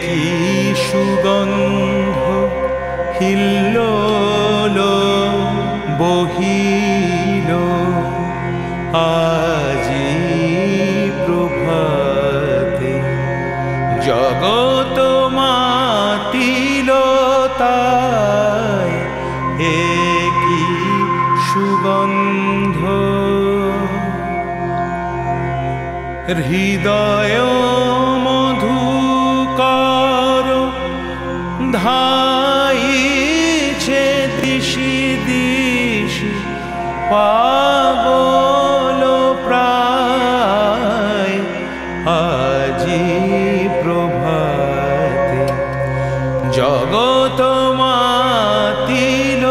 কি সুগন্ধ হিল্লোলো বহিল আজি প্রভাতে, জগৎ মাতিল তাই কি সুগন্ধ। হৃদয় মধুকর ধাইছে দিশি দিশি পাগল প্রায় আজি প্রভাতে, জগৎ মাতিল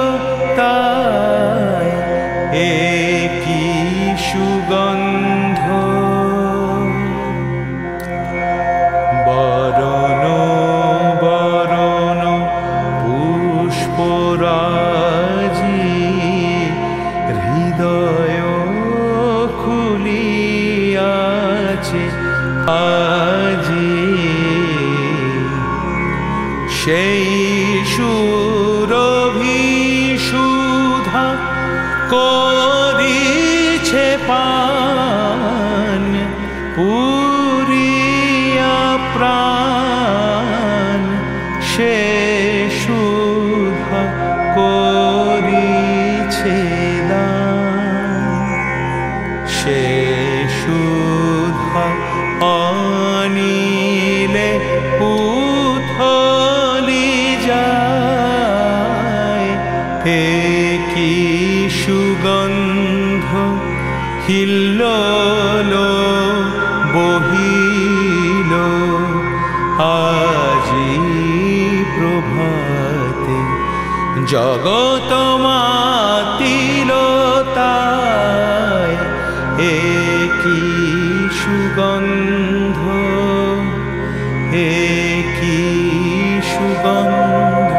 তাই কি সুগন্ধ। বরণ বরণ পুষ্পরাজি হৃদয় খুলিয়াছে আজি, সেই সুরভি সুধা করিছে পান পুরিয়া প্রাণ, সে সুধা করিছে দান, সে সুধা আনিলে উথলি যায় কি সুগন্ধ হিল্লোলো বহিল আজি প্রভাতে, জগৎ মাতিল তাই কি সুগন্ধ, কি সুগন্ধ।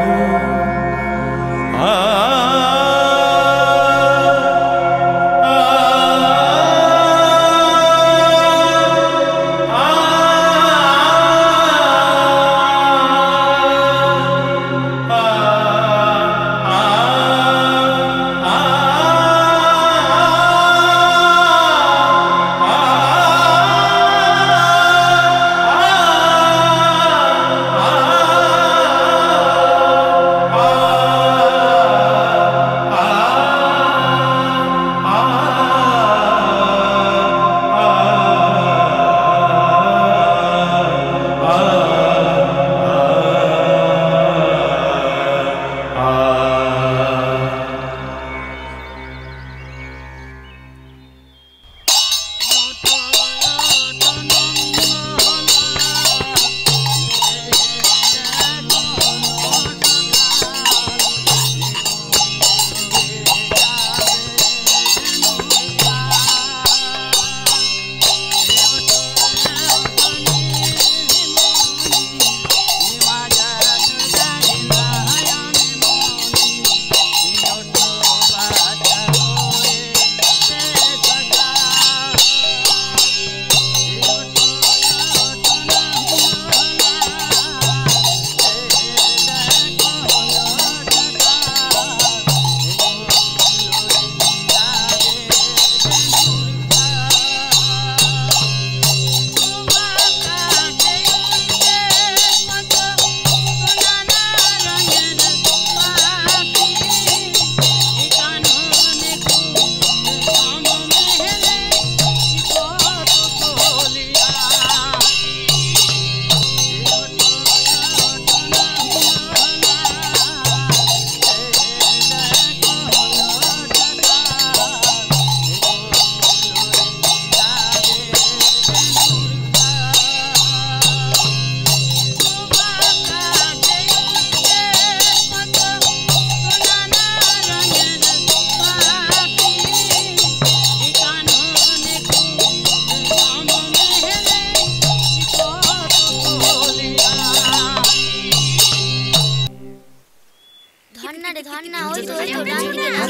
রে ধর না, ওই তো ডান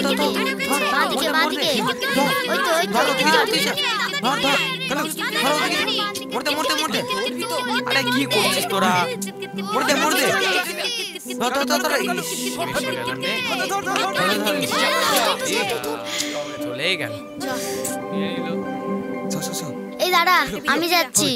দিকে বাঁদিকে বাঁদিকে, ওই তো মরতে আরে কি করছিস তোরা? মরতে চলে গেল। এই দাঁড়া, আমি যাচ্ছি।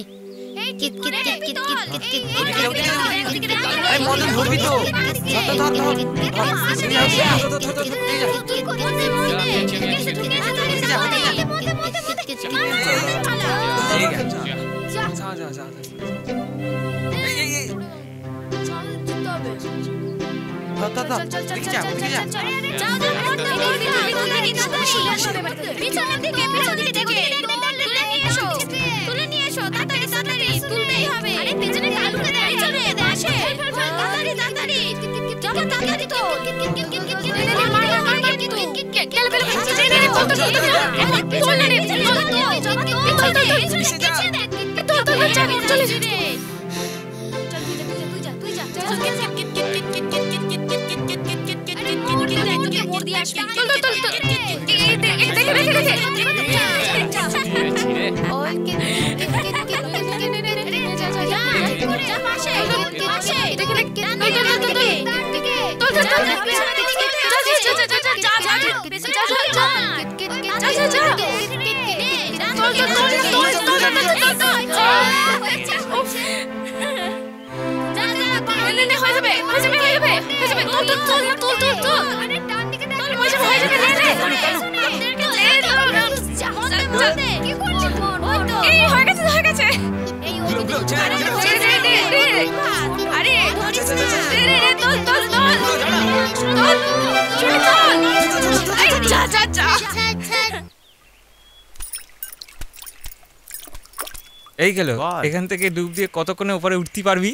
এই গেল। এখান থেকে ডুব দিয়ে কতক্ষণে উপরে উঠতে পারবি?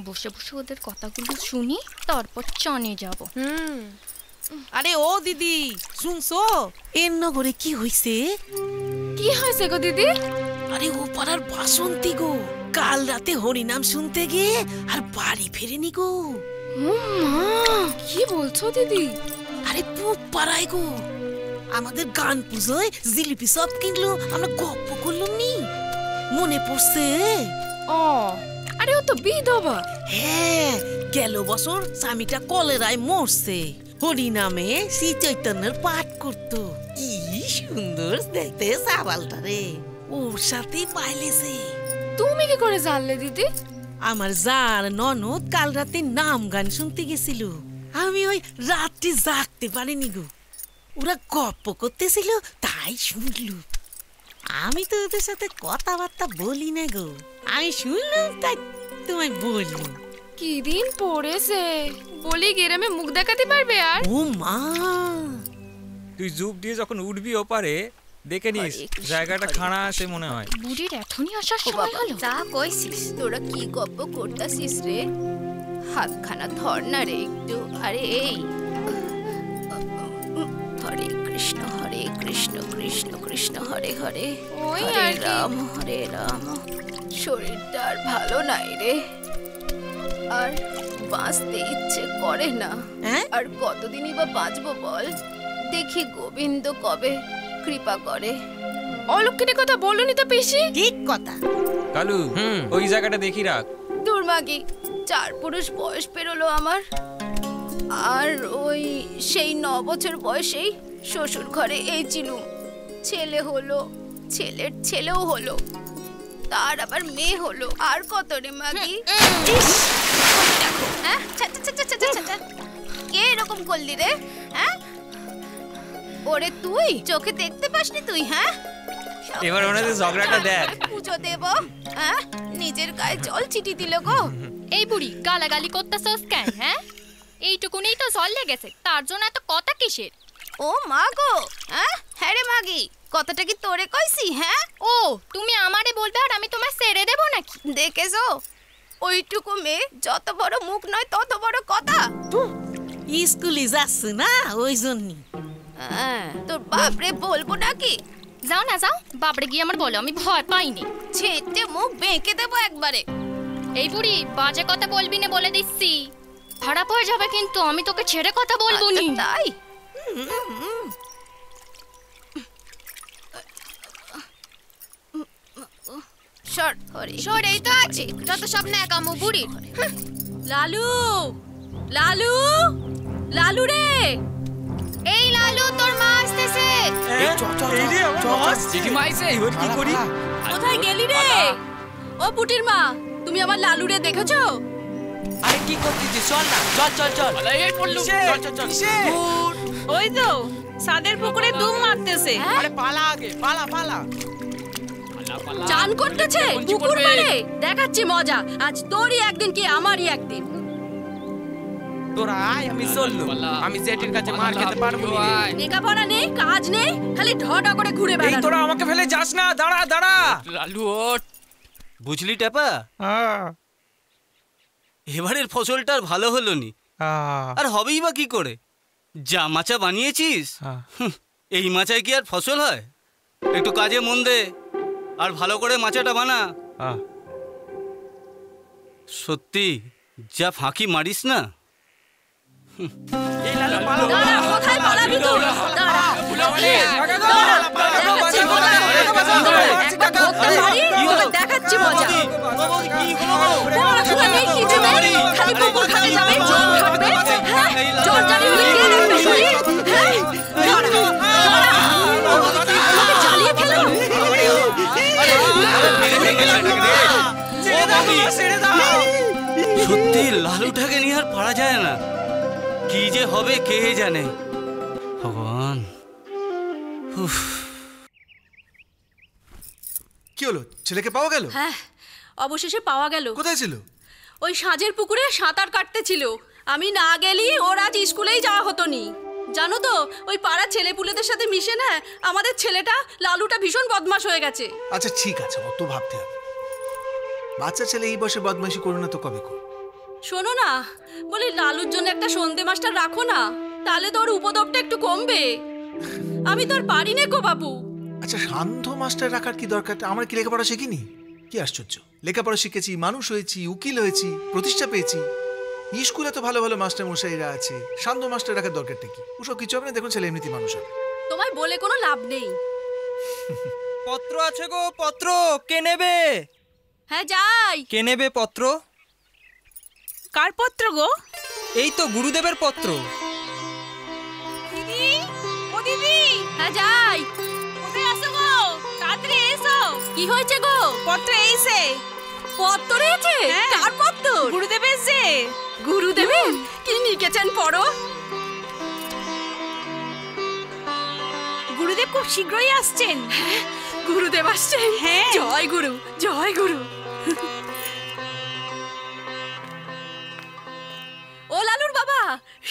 বসে বসে ওদের কথাগুলো শুনি, তারপর চনে যাব। আরে ও দিদি শুনছো এর নগরে কি হইছে? কি হয়েছে গো দিদি? আরে ও পাড়ার বাসন্তী গো কাল রাতে হরিনাম শুনতে গিয়ে আর বাড়ি ফেরেনি গো। কি বলছো দিদি? আরে পুপ পাড়ায় গো আমাদের গান পুজোয় জিলিপি সব কিনলো, আমরা গপ্প করলাম নি, মনে পড়ছে? আরে ও তো বিধবা। হ্যাঁ, গেল বছর স্বামীটা কলেরায় মরছে, হরিনামে শ্রী চৈতন্যের পাঠ করতো। কি সুন্দর দেখতে সাবালটা রে, ওর সাথে পাইলেছে। তুমি কি করে জানলে দিদি? আমার জার ননদ কাল রাতে নাম গান শুনতে গেছিল, আমি ওই রাত্রি জাগতে পারিনি গো, ওরা গপ্প করতেছিল তাই শুনলু। আমি তো ওদের সাথে কথাবার্তা বলি না গো, আমি শুনলাম তাই তোমায় বললুম। কি দিন পড়েছে, বলি গ্রামে মুখ দেখাতে পারবে আর? ও মা, তুই জুপ দিয়ে যখন উঠবি ওপারে দেখে নিস জায়গাটা খাড়া আছে মনে হয়। বুড়ির এখনই আসার সময় হলো। যা কইছিস, তোরা কি গপ্প করতাছিস রে? হাতখানা ধর না রে একটু। আরে এই হরে কৃষ্ণ কৃষ্ণ কৃষ্ণ হরে হরে, হরে রাম। শরীরটা আর ভালো নাই রে, আর বাঁচতে ইচ্ছে করে না। আর কতদিনই বা বাঁচবো বল? দেখি গোবিন্দ কবে কৃপা করে। অলক্ষিণের কথা বলনি তো পিসি? ঠিক কথা। কালু, ওই জায়গাটা দেখি রাখ। দুর্মাগী, 4 পুরুষ বয়স পেরোলো আমার, আর ওই সেই 9 বছর বয়সেই শ্বশুর ঘরে এই চিলুম। ছেলে হলো, ছেলের ছেলেও হলো, তার আবার মেয়ে হলো। আর কত রে মাগি? দেখো, হ্যাঁ, কে এরকম করলি রে? হ্যাঁ, ওরে তুই চোখে দেখতে পাসনি তুই? হ্যাঁ, এবার ওনাদের ঝগড়াটা দেখ। পুজো দেব, হ্যাঁ, নিজের গায়ে জল ছিটি দিল গো। এই বুড়ি গালাগালি করতেছস কেন? হ্যাঁ, এইটুকুনেই তো জল লেগেছে, তার জন্য এত কথা কিসের? ও মা গো, হ্যাঁ রে মাগি, কথাটা কি তোরে কইছি? হ্যাঁ, ও তুমি আমারে বলবে আর আমি তোমার ছেড়ে দেব নাকি? দেখেছো, ওইটুকু মেয়ে, যত বড় মুখ নয় তত বড় কথা। স্কুলে যাচ্ছে না ওই জন্যই। তোর বাপরে বলবো নাকি? যাও না যাও, বাপরে গিয়ে আমার বলো, আমি ভয় পাইনি। ছেটে মুখ বেঁকে দেবো একবারে। এই বুড়ি বাজে কথা বলবি না বলে দিচ্ছি। খারাপ হয়ে যাবে কিন্তু আমি তোকে ছেড়ে কথা বলবো নি। তাই সর সর, এই তো আছে যত সব ন্যাকামো বুড়ির। লালু লালু লালু রে, এই লালু, তোর মা আসতেছে। কি করি? কোথায় গেলি রে? ও পুটির মা, তুমি আমার লালু রে দেখেছো? আরে কি করতেছিস? চল না, চল চল চল। চল চল চল। ওই তো সাদের পুকুরে ডুব মারতেছে। আরে পালা আগে, পালা পালা। চান করতেছে পুকুর পাড়ে। দেখাচ্ছি মজা, আজ তোরই একদিন কি আমারই একদিন। তোরা আয়, আমি চললুম। আমি জেঠির কাছে মার খেতে পারবো না। লেখাপড়া নেই, কাজ নেই, খালি ঢডা করে ঘুরে এই বেড়ানো। তোরা আমাকে ফেলে যাস না, দাঁড়া দাঁড়া। লালু ওঠ। বুঝলি টেপা, এবারের ফসলটা আর ভালো হলো নি। আর হবেই বা কি করে? যা মাচা বানিয়েছিস, এই মাচায় কি আর ফসল হয়? একটু কাজে মন দে আর ভালো করে মাচাটা বানা। সত্যি যা ফাঁকি মারিস না। এই লালু পালা। দাঁড়া, কোথায় পালাবি তুই? দাঁড়া, দেখাচ্ছি মজা। একবার ধরতে পারি, তবে দেখাচ্ছি মজা। পড়াশোনা নেই, কিছু নেই, খালি পুকুর ঘাটে যাবে, জল ঘাটবে। হ্যাঁ, জল জানি হলে কে দেখবে শুনি? হ্যাঁ, দাঁড়া, দাঁড়া। আমাকে জ্বালিয়ে ফেলো। সত্যি লালুটাকে নিয়ে আর পারা যায় না। কি যে হবে কে জানে। ভগবান। কি হলো, ছেলেকে পাওয়া গেল? হ্যাঁ, অবশেষে পাওয়া গেল। কোথায় ছিল? ওই সাজের পুকুরে সাঁতার কাটতেছিল। আমি না গেলি ওর আজ স্কুলেই যাওয়া হতো নি। জানো তো, ওই পাড়ার ছেলেপুলেদের সাথে মিশে না আমাদের ছেলেটা লালুটা ভীষণ বদমাশ হয়ে গেছে। আচ্ছা ঠিক আছে, অত ভাবতে হবে। বাচ্চা ছেলে এই বয়সে বদমাইশি করো না তো কবে কর। শোনো না, বলি লালুর জন্য একটা সন্ধে মাস্টার রাখো না, তাহলে তোর উপদ্রবটা একটু কমবে। আমি তোর পারি নে গো বাবু। আচ্ছা সান্ধ্য মাস্টার রাখার কি দরকার? আমার কি লেখাপড়া শিখিনি? কি আশ্চর্য, লেখাপড়া শিখেছি, মানুষ হয়েছি, উকিল হয়েছি, প্রতিষ্ঠা পেয়েছি। স্কুলে তো ভালো ভালো মাস্টার মশাইরা আছে, সান্ধ্য মাস্টার রাখার দরকারটা কি? ওসব কিছু হবে না, দেখুন ছেলে এমনিতেই মানুষ হবে। তোমায় বলে কোনো লাভ নেই। পত্র আছে গো, পত্র কে নেবে? হ্যাঁ যাই। কে নেবে পত্র? কার পত্র গো? এই তো গুরুদেবের পত্র। দিদি, ও দিদি, হ্যাঁ যাই। কোথায় আছো গো? তাড়াতাড়ি এসো। কি হয়েছে গো? পত্র এইছে। পত্র এসেছে? হ্যাঁ। কার পত্র? গুরুদেব এসে। গুরুদেবের? কি লিখেছেন পড়ো। গুরুদেব খুব শীঘ্রই আসছেন। গুরুদেব আসছেন? হ্যাঁ। জয় গুরু, জয় গুরু। ও লালুর বাবা,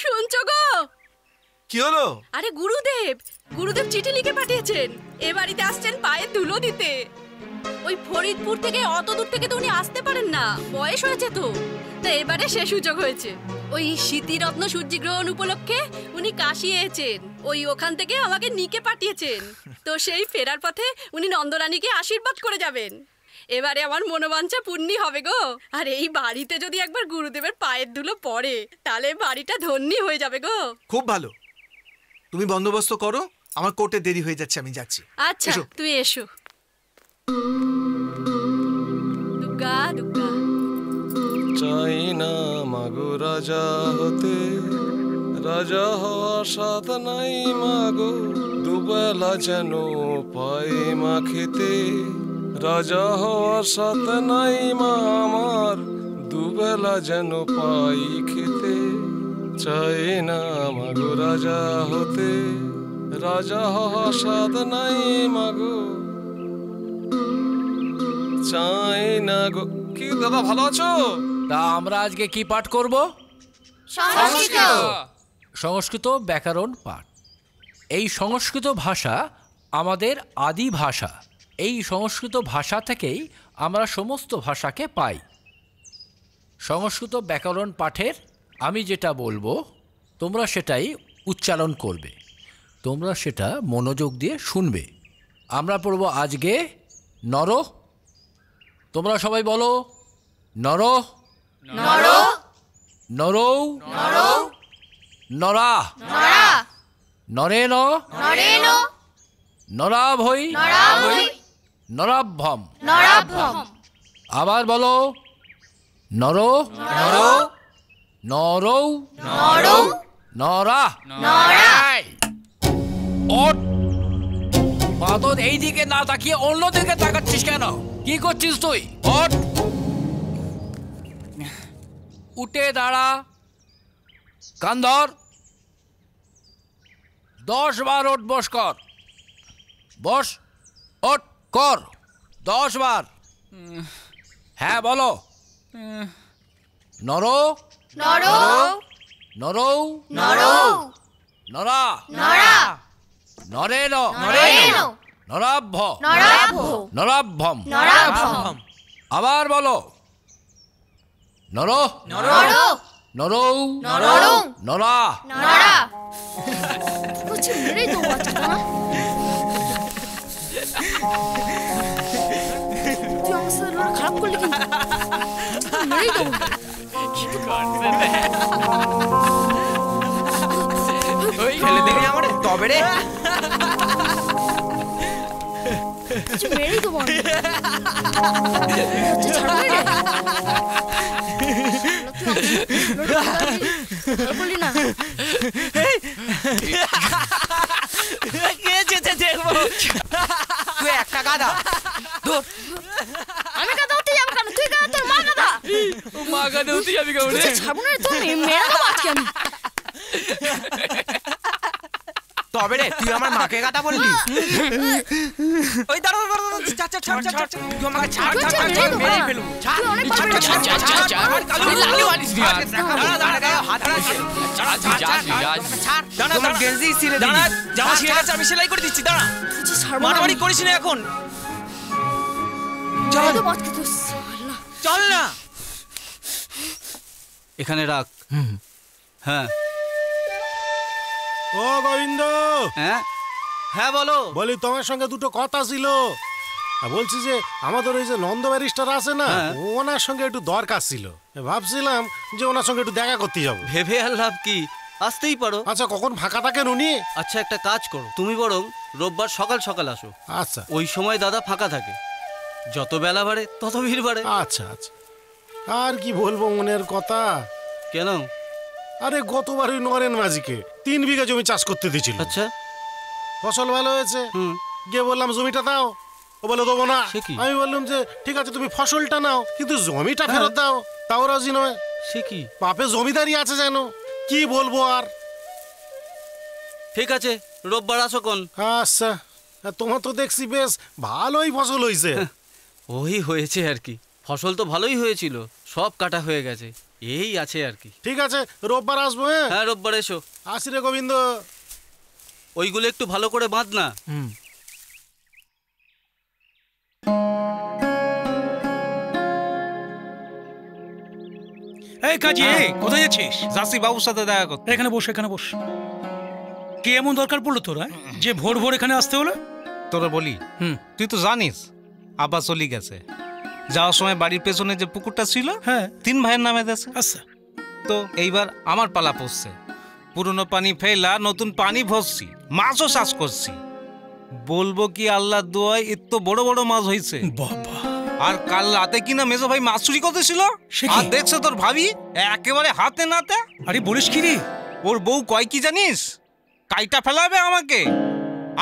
শুনছো গো? কি হলো? আরে গুরুদেব, গুরুদেব চিঠি লিখে পাঠিয়েছেন। এ বাড়িতে আসছেন পায়ে ধুলো দিতে। ওই ফরিদপুর থেকে অত দূর থেকে তো উনি আসতে পারেন না, বয়স হয়েছে তো। তা এবারে সে সুযোগ হয়েছে। ওই স্মৃতিরত্ন সূর্যগ্রহণ উপলক্ষে উনি কাশি এসেছেন। ওই ওখান থেকে আমাকে নিকে পাঠিয়েছেন। তো সেই ফেরার পথে উনি নন্দরানীকে আশীর্বাদ করে যাবেন। এবারে আমার মনোবাঞ্ছা পূর্ণি হবে গো। আর এই বাড়িতে যদি একবার গুরুদেবের পায়ের ধুলো পড়ে, তাহলে বাড়িটা ধন্যি হয়ে যাবে গো। খুব ভালো, তুমি বন্দোবস্ত করো, আমার কোর্টে দেরি হয়ে যাচ্ছে, আমি যাচ্ছি। আচ্ছা এসো। তুই এসো। দুর্গা দুর্গা। চাই না মাগো রাজা হতে, রাজা হওয়ার সাথ নাই মাগো, দুবেলা যেন পাই মা খেতে। রাজা হওয়ার সাথ নাই মা আমার, দুবেলা যেন পাই খেতে। চাই না মাগো রাজা হতে, রাজা হওয়ার সাথ নাই মাগো, চাই না গো। কি দাদা ভালো আছো? তা আমরা আজকে কি পাঠ করব? সংস্কৃত ব্যাকরণ পাঠ। এই সংস্কৃত ভাষা আমাদের আদি ভাষা। এই সংস্কৃত ভাষা থেকেই আমরা সমস্ত ভাষাকে পাই। সংস্কৃত ব্যাকরণ পাঠের আমি যেটা বলবো তোমরা সেটাই উচ্চারণ করবে, তোমরা সেটা মনোযোগ দিয়ে শুনবে। আমরা পড়ব আজকে নর। তোমরা সবাই বলো নর, নর, নরৌ নরা নরেন নরাভৈ নরাভ্যম। আবার বলো, নর নরৌ নরা। ওঠ। বাদর এই দিকে না তাকিয়ে অন্য দিকে তাকাচ্ছিস কেন? কি করছিস তুই? ওঠ, উঠে দাঁড়া, কান ধর, 10 বার ওঠ বস কর। বস, ওঠ কর 10 বার। হ্যাঁ বলো, নরৌ নরৌ নরা নরেন নরাভ্য নরাভ্যম। আবার বলো, নর নরৌ নরা। খারাপ করলি কিন্তু মেরেই দেবো। ফেলে দিবি আমার তবে রে। মেরেই দেবো বলি না। তুই একটা গাধা। আমি গাধা হতে যাবো কেন? তুই গাধা, তোর মা গাধা। মা গাধা হতে যাবি কেমন? ছাড়বো না তো, মেরে দেবো আজকে আমি। তবে রে, তুই আমার মাকে গাধা বললি? ওই দাঁড়া, তুই আমাকে ছাড়, মেরে ফেলবো। তোমার গেঞ্জি ছিঁড়ে দিবি। জামা ছিঁড়ে গেছে, আমি সেলাই করে দিচ্ছি। দাঁড়া, মারামারি করিস না এখন। চল না। এখানে রাখ। হ্যাঁ ও গোবিন্দ। হ্যাঁ হ্যাঁ বলো। বলি তোমার সঙ্গে দুটো কথা ছিল। বলছি যে আমাদের ওই যে নন্দ ব্যারিস্টার আছে না, ওনার সঙ্গে একটু দরকার ছিল। ভাবছিলাম যে ওনার সঙ্গে একটু দেখা করতে যাবো। ভেবে আর লাভ কি, আসতেই পারো। আচ্ছা, কখন ফাঁকা থাকেন উনি? আচ্ছা, একটা কাজ করো, তুমি বরং রোববার সকাল সকাল আসো। আচ্ছা, ওই সময় দাদা ফাঁকা থাকে। যত বেলা বাড়ে তত ভিড় বাড়ে। আচ্ছা আচ্ছা। আর কি বলবো মনের কথা। কেন? আরে গতবার ওই নরেন মাঝিকে 3 বিঘা জমি চাষ করতে দিয়েছিল। আচ্ছা, ফসল ভালো হয়েছে। গিয়ে বললাম জমিটা দাও, ও বলে দেবো না। আমি বললাম যে ঠিক আছে তুমি ফসলটা নাও, কিন্তু জমিটা ফেরত দাও। তাও রাজি নয়। সে কি? পাপে জমিদারি আছে যেন। কি বলবো আর। ঠিক আছে, রোববার আসো কোন। আচ্ছা, তোমার তো দেখছি বেশ ভালোই ফসল হয়েছে। ওই হয়েছে আর কি, ফসল তো ভালোই হয়েছিল, সব কাটা হয়ে গেছে, এই আছে আর কি। ঠিক আছে, রোববার আসবো। হ্যাঁ, রোববার এসো। আসি রে গোবিন্দ। ওইগুলো একটু ভালো করে বাঁধ না। এই কাজী, কোথায় যাচ্ছিস? যাচ্ছি বাবুর সাথে দেখা করতে। এখানে বস, এখানে বস। কি এমন দরকার পড়লো তোরা যে ভোর ভোর এখানে আসতে হলো? তোরা বলি, তুই তো জানিস আব্বা চলে গেছে। যাওয়ার সময় বাড়ির পেছনে যে পুকুরটা ছিল, হ্যাঁ, 3 ভাইয়ের নামে দিয়েছে। আচ্ছা, তো এইবার আমার পালা পড়ছে। পুরনো পানি ফেলা নতুন পানি ভরছি, মাছও চাষ করছি। বলবো কি আল্লাহর দোয়ায় এত বড় বড় মাছ হয়েছে। বাবা! আর কাল রাতে কিনা মেজো ভাই মাছ চুরি করতেছিল, আর দেখছো তোর ভাবি একেবারে হাতে নাতে। আরে বলিস কি রে? ওর বউ কয় কি জানিস, কাইটা ফেলাবে আমাকে।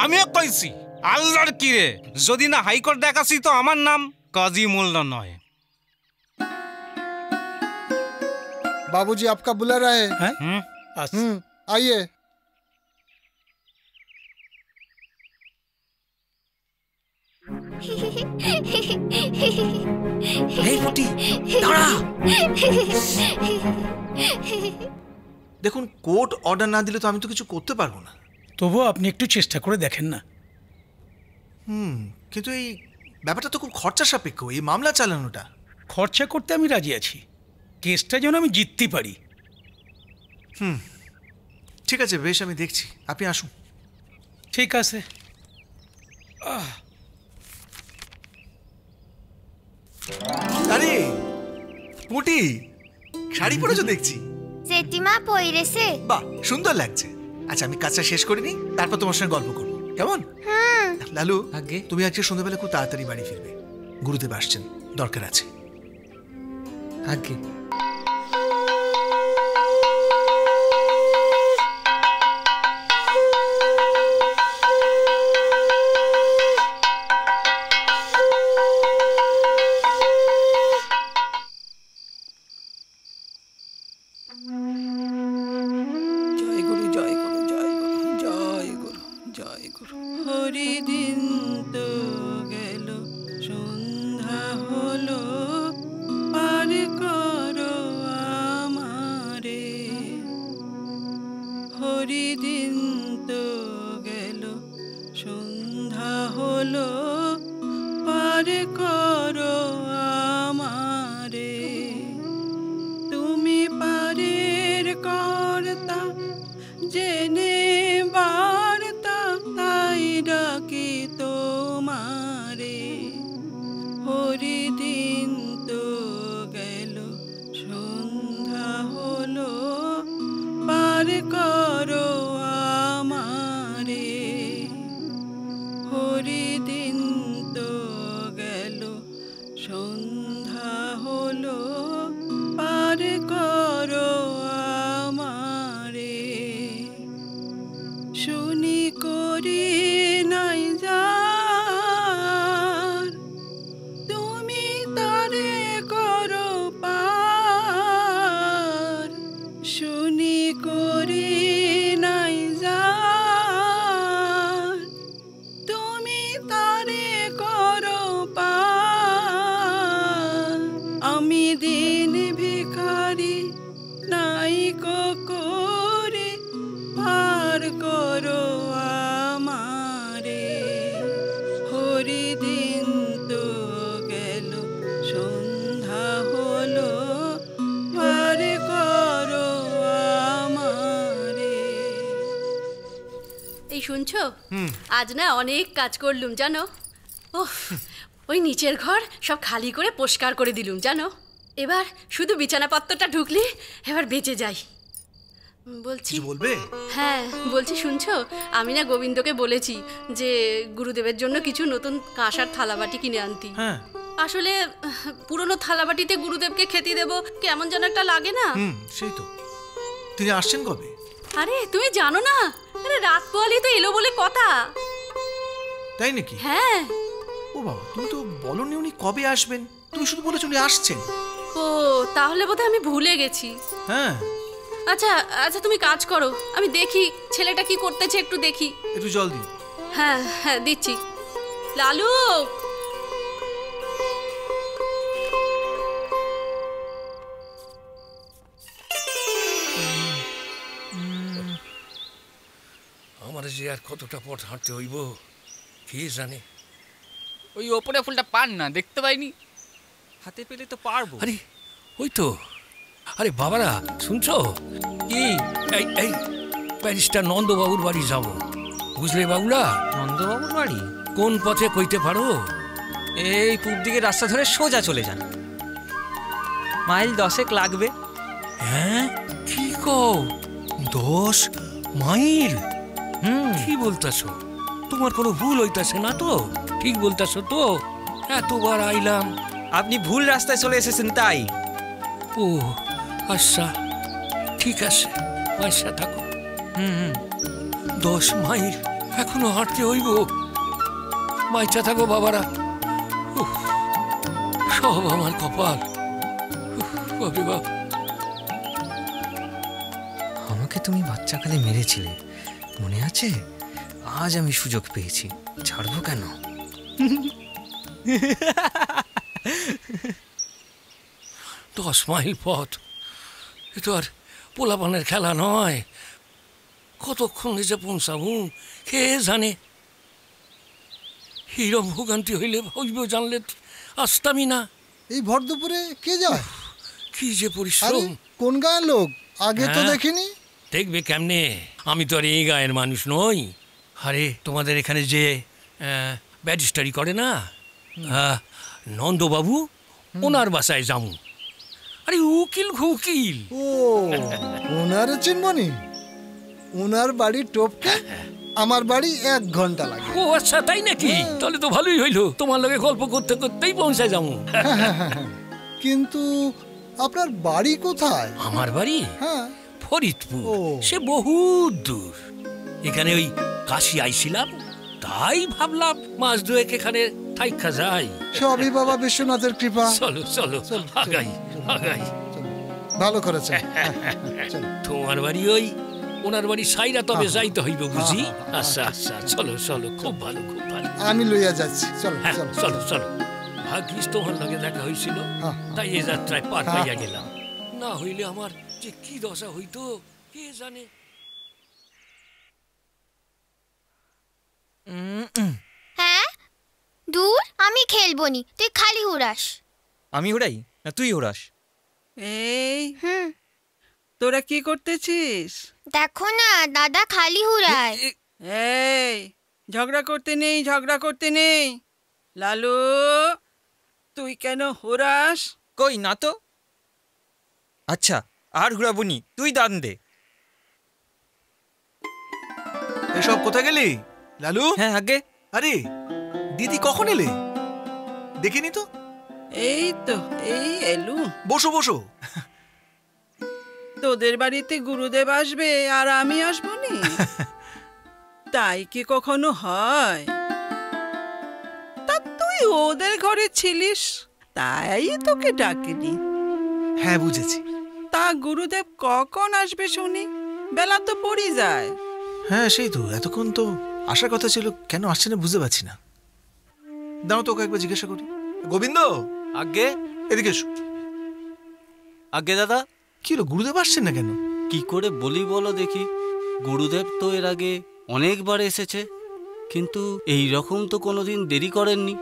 আমিও কইছি আল্লাহর কি রে, যদি না হাইকোর্ট দেখাছি তো আমার নাম কাজী মোল্লা নয়। बाबूजी आपका बुला रहे हैं। आइए। দেখুন, কোর্ট অর্ডার না দিলে তো আমি তো কিছু করতে পারবো না। তবুও আপনি একটু চেষ্টা করে দেখেন না। কিন্তু এই ব্যাপারটা তো খুব খরচা সাপেক্ষ, এই মামলা চালানোটা। খরচা করতে আমি রাজি আছি, কেসটা যেন আমি জিততে পারি। ঠিক আছে, বেশ, আমি দেখছি, আপনি আসুন। ঠিক আছে। আরে পুটি, শাড়ি পরেছো দেখছি। জেঠিমা পইরেছে। বাহ, সুন্দর লাগছে। আচ্ছা, আমি কাজটা শেষ করে নিই, তারপর তোমার সঙ্গে গল্প করবো, কেমন? লালু, তুমি আজকে সন্ধ্যাবেলা খুব তাড়াতাড়ি বাড়ি ফিরবে। গুরুদেব আসছেন, দরকার আছে। আগে হরিদিন তো গেল, সন্ধ্যা হলো, পার করো আমারে। হরিদিন তো গেল, সন্ধ্যা হলো, পার করো আমারে। তুমি পারের কর্তা, জেনে বার্তা, তাই ডাকি তোমারে। হরিদিন তো গেল, সন্ধ্যা হলো, পার করো আমারে। হরিদিন তো গেল, সন্ধ্যা হলো, পার করো আমারে। শুনি করি নাই যার, তুমি তারে করো পার। শুনি করি নাই যার, তুমি তারে করো পার। আমি দিন ভিখারি, নাই করে, পার করো আমারে। হরিদিন তো গেল, সন্ধ্যা হলো, পার করো আমারে। এই শুনছো, আজ না অনেক কাজ করলুম জানো। ওহ, ওই নিচের ঘর সব খালি করে পরিষ্কার করে দিলুম জানো। এবার শুধু বিছানাপত্রটা ঢুকলি এবার বেঁচে যাই। বলছি বলবে? হ্যাঁ বলছি, শুনছো, আমি না গোবিন্দকে বলেছি যে গুরুদেবের জন্য কিছু নতুন কাঁসার থালাবাটি কিনে আনতি। আসলে পুরনো থালাবাটিতে গুরুদেবকে খেতে দেব কেমন যেন একটা লাগে না। সেই তো। তিনি আসছেন কবে? আরে তুমি জানো না, আরে রাত পোয়ালি তো এলো বলে কথা। তাই নাকি? হ্যাঁ। ও বাবা, তুমি তো বলনি উনি কবে আসবেন, তুমি শুধু বলেছো উনি আসছেন। ও তাহলে বোধহয় আমি ভুলে গেছি। হ্যাঁ। আচ্ছা আচ্ছা, তুমি কাজ করো, আমি দেখি ছেলেটা কি করতেছে, একটু দেখি। একটু জল দিও। হ্যাঁ হ্যাঁ দিচ্ছি। লালু, আমার যে আর কতটা পথ হাঁটতে হইব কে জানে। ওই ওপরে ফুলটা পান না, দেখতে পাইনি, হাতে পেলে তো পারবো। আরে ওই তো। আরে বাবারা শুনছো কি? এই এই ব্যারিস্টার নন্দবাবুর বাড়ি যাব, বুঝলে বাবুরা? নন্দবাবুর বাড়ি কোন পথে কইতে পারো? এই পূব দিকে রাস্তা ধরে সোজা চলে যান, মাইল 10 লাগবে। হ্যাঁ কি কও, 10 মাইল? কি বলতাছো? তোমার কোনো ভুল হইতাছে না তো? ঠিক বলতাছো তো? এতবার আইলাম। আপনি ভুল রাস্তায় চলে এসেছেন তাই। ও আচ্ছা ঠিক আছে, পয়সা থাকো। 10 মাইল এখনো হাঁটতে হইব। বাইচা থাকো বাবারা। সব আমার কপাল। বাবা বাবা, আমাকে তুমি বাচ্চাকালে মেরেছিলে, মনে আছে? আজ আমি সুযোগ পেয়েছি, ছাড়বো কেন? 10 মাইল পথ, এ তো আর পোলাপানের খেলা নয়। কতক্ষণ যে পৌঁছাবো কে জানে। হিরম ভোগান্তি হইলে হইব জানলে আসতামই না। এই ভর দুপুরে কে যায়? কি যে পরিশ্রম। কোন গায়ের লোক? আগে তো দেখিনি। দেখবে কেমনে, আমি তো আর এই গায়ের মানুষ নই। আরে তোমাদের এখানে যে ব্যারিস্টারি করে না নন্দবাবু, ওনার বাসায় যামু। আরে উকিল উকিল। ও ওনারে চিনবনি? ওনার বাড়ি টোপকে, আমার বাড়ি 1 ঘন্টা লাগে। ও আচ্ছা, তাই নাকি? তাহলে তো ভালোই হইলো, তোমার লগে গল্প করতে করতেই পৌঁছায় যাবো। কিন্তু আপনার বাড়ি কোথায়? আমার বাড়ি হ্যাঁ ফরিদপুর, সে বহুত দূর। এখানে ওই কাশি আইছিলাম, তাই ভাবলাম মাস দুয়েক এখানে থাইকা যাই। সবই বাবা বিশ্বনাথের কৃপা। চলো চলো আগাই আগাই। ভালো করেছে। তোমার বাড়ি ওই ওনার বাড়ি সাইরা তবে যাইতে হইব বুঝি। আচ্ছা আচ্ছা, চলো চলো, খুব ভালো খুব ভালো। আমি লইয়া যাচ্ছি, চলো চলো চলো চলো। ভাগ্যিস তোমার লগে দেখা হয়েছিল, তাই এ যাত্রায় পার পাইয়া গেলাম। না হইলে আমার যে কি দশা হইতো কে জানে। হ্যাঁ দূর, আমি খেলবো নি, তুই খালি উড়াস। আমি উড়াই না তুই উড়াস? এই তোরা কি করতেছিস? দেখো না দাদা খালি উড়ায়। এই ঝগড়া করতে নেই, ঝগড়া করতে নেই। লালু তুই কেন হুরাস? কই না তো। আচ্ছা আর ঘুরাবুনি, তুই দান দে। এসব কোথায় গেলি লালু? হ্যাঁ আগে। আরে দিদি কখন এলে? দেখিনি তো। এই তো এই এলু। বসো বসো। তোদের বাড়িতে গুরুদেব আসবে আর আমি আসবো নি? তাই কি কখনো হয়? তা তুই ওদের ঘরে ছিলিস, তাই তোকে ডাকিনি। হ্যাঁ বুঝেছি। তা গুরুদেব কখন আসবে শুনি? বেলা তো পড়ি যায়। হ্যাঁ সেই তো, এতক্ষণ তো আসার কথা ছিল, কেন আসছে না বুঝতে পারছি না। দাও তোকে একবার জিজ্ঞাসা করি। গোবিন্দ আগে এদিকে এসো। আগে দাদা। কি হলো, গুরুদেব আসছেন না কেন? কি করে বলি বলো দেখি। গুরুদেব তো এর আগে অনেকবার এসেছে, কিন্তু এই রকম তো কোনোদিন দেরি করেননি।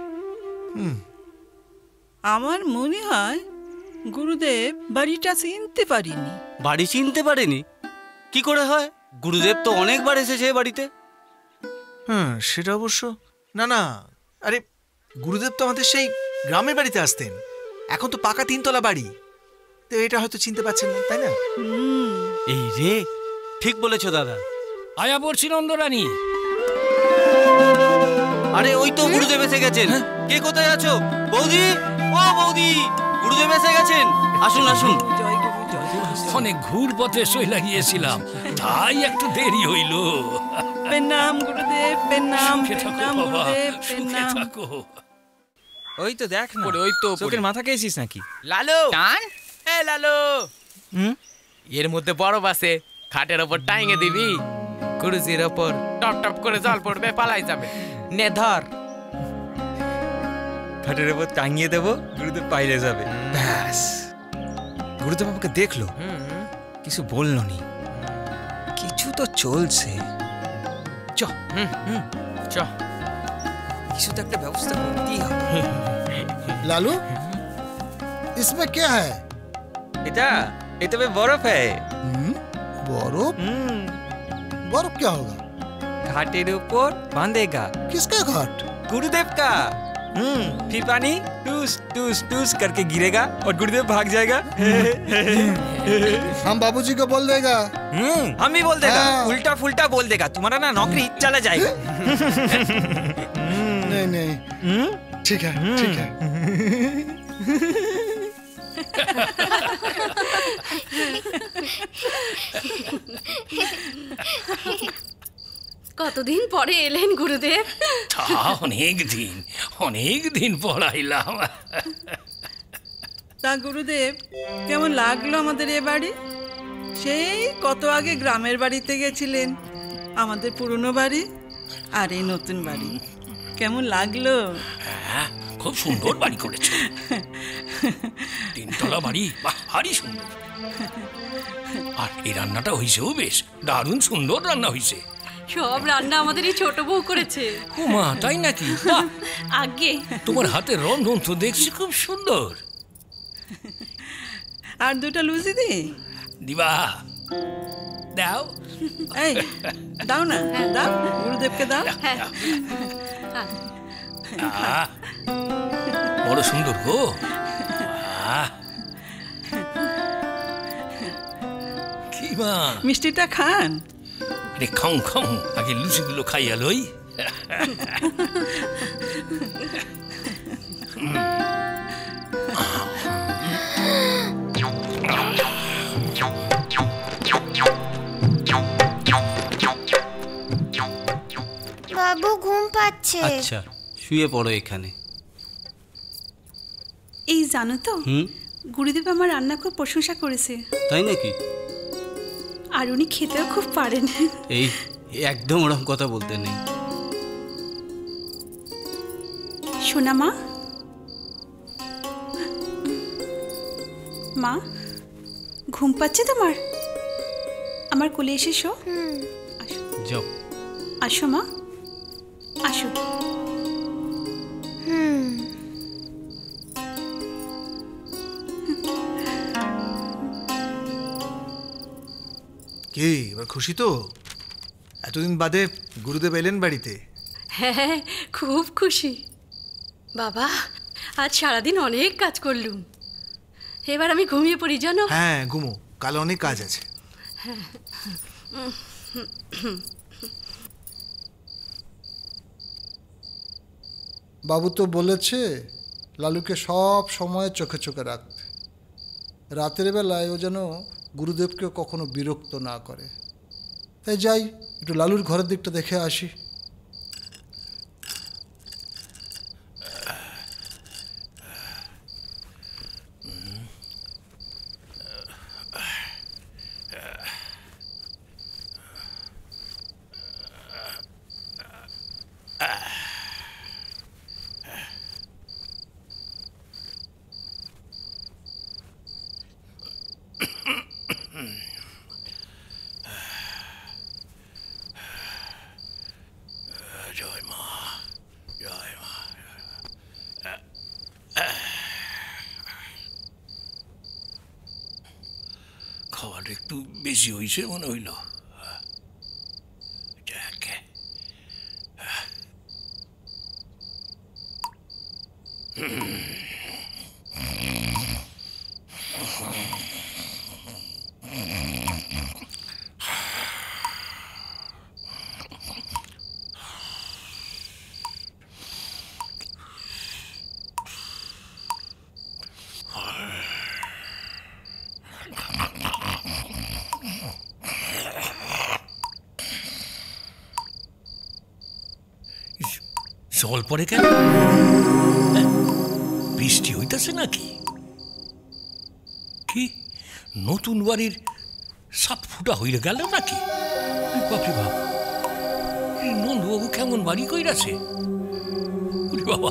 আমার মনে হয় গুরুদেব বাড়িটা চিনতে পারিনি। বাড়ি চিনতে পারেনি? কি করে হয়? গুরুদেব তো অনেকবার এসেছে বাড়িতে। হ্যাঁ সেটা অবশ্য। না না, আরে গুরুদেব তো আমাদের সেই গ্রামের বাড়িতে আসতেন, এখন তো পাকা 3 তলা বাড়ি, তো এটা হয়তো চিনতে পারছেন না, তাই না? এই রে, ঠিক বলেছো দাদা। আয়া পড়ছি নন্দরানী। আরে ওই তো গুরুদেব এসে গেছেন। কে কোথায় আছো? বৌদি, ও বৌদি, গুরুদেব এসে গেছেন, আসুন আসুন। অনেক ঘুর পথে সই লাগিয়েছিলাম, তাই একটু দেরি হইল। প্রণাম গুরুদেব, প্রণাম প্রণাম গুরুদেব, সুখে প্রণাম। থাকো। ওই তো দেখ না, ওই তো চোখের মাথা খেয়েছিস নাকি? লালু টান। এ লালু, এর মধ্যে বরফ আছে, খাটের ওপর টাইঙে দিবি, কুরুজির ওপর টপ টপ করে জল পড়বে, পালাই যাবে। নে ধর। খাটের ওপর টাঙিয়ে দেবো, গুরুদেব পাইলে যাবে। ব্যাস। গুরুদেব আমাকে দেখলো, কিছু বললো নি, কিছু তো চলছে। চ চ, কিছু তো একটা ব্যবস্থা করতেই হবে। लालू इसमें क्या है? এটা বরফ है। बर्फ? बर्फ क्या होगा? घाटेर ऊपर बांधेगा। किसका घाट? गुरुदेव का। फिर पानी टूस टूस टूस करके गिरेगा और गुरुदेव भाग जाएगा। हम बाबूजी को बोल देगा। हम भी बोल देगा। हाँ। उल्टा फुल्टा बोल देगा, तुम्हारा ना नौकरी चला जाएगा। नहीं नहीं, ठीक है ठीक है। কতদিন পরে এলেন গুরুদেব? অনেক দিন পড়াইলাম। তা গুরুদেব কেমন লাগলো আমাদের এ বাড়ি? সেই কত আগে গ্রামের বাড়িতে গেছিলেন, আমাদের পুরনো বাড়ি আর এই নতুন বাড়ি, কেমন লাগলো? হ্যাঁ, খুব সুন্দর বাড়ি করেছো। 3 তলা বাড়ি, ভারী সুন্দর। আর এই রান্নাটা হয়েছেও বেশ দারুণ সুন্দর রান্না হয়েছে। সব রান্না আমাদের এই ছোট বউ করেছে। ও মা, তাই নাকি? আগে তোমার হাতের রন্ধন তো দেখছি খুব সুন্দর। আর 2টা লুচি দি দিবা? দাও। এই দাও না, দাও গুরুদেবকে দাও। বড় সুন্দর গো। বুড়িমা মিষ্টিটা খান। আরে খাও খাও, আগে লুচিগুলো খাইয়া লই। বাবু ঘুম পাচ্ছে। আচ্ছা শুয়ে পড়ো এখানে। এই জানো তো, গুরুদেব আমার রান্না খুব প্রশংসা করেছে। তাই নাকি? আর উনি খেতেও খুব পারেন। এই একদম ওরকম কথা বলতে নেই। শোনা মা, মা ঘুম পাচ্ছে তোমার? আমার কোলে এসে শো। যাও। আসো মা, আসো। কি এবার খুশি তো? এতদিন বাদে গুরুদেব এলেন বাড়িতে। হ্যাঁ খুব খুশি বাবা। আজ সারাদিন অনেক কাজ করলুম, এবার আমি ঘুমিয়ে পড়ি জানো। হ্যাঁ ঘুমো, কাল অনেক কাজ আছে। বাবু তো বলেছে লালুকে সব সময় চোখে চোখে রাখতে, রাতের বেলায় ও যেন গুরুদেবকে কখনো বিরক্ত না করে। তাই যাই একটু লালুর ঘরের দিকটা দেখে আসি। খাওয়ার একটু বেশি হয়েছে মনে হইল। জল পড়ে কেন? বৃষ্টি হইতেছে নাকি? কি নতুন বাড়ির 7 ফুটা হইলে গেল নাকি? বাপরে বাপ, এই নন্দবাবু কেমন বাড়ি কইরাছে বাবা।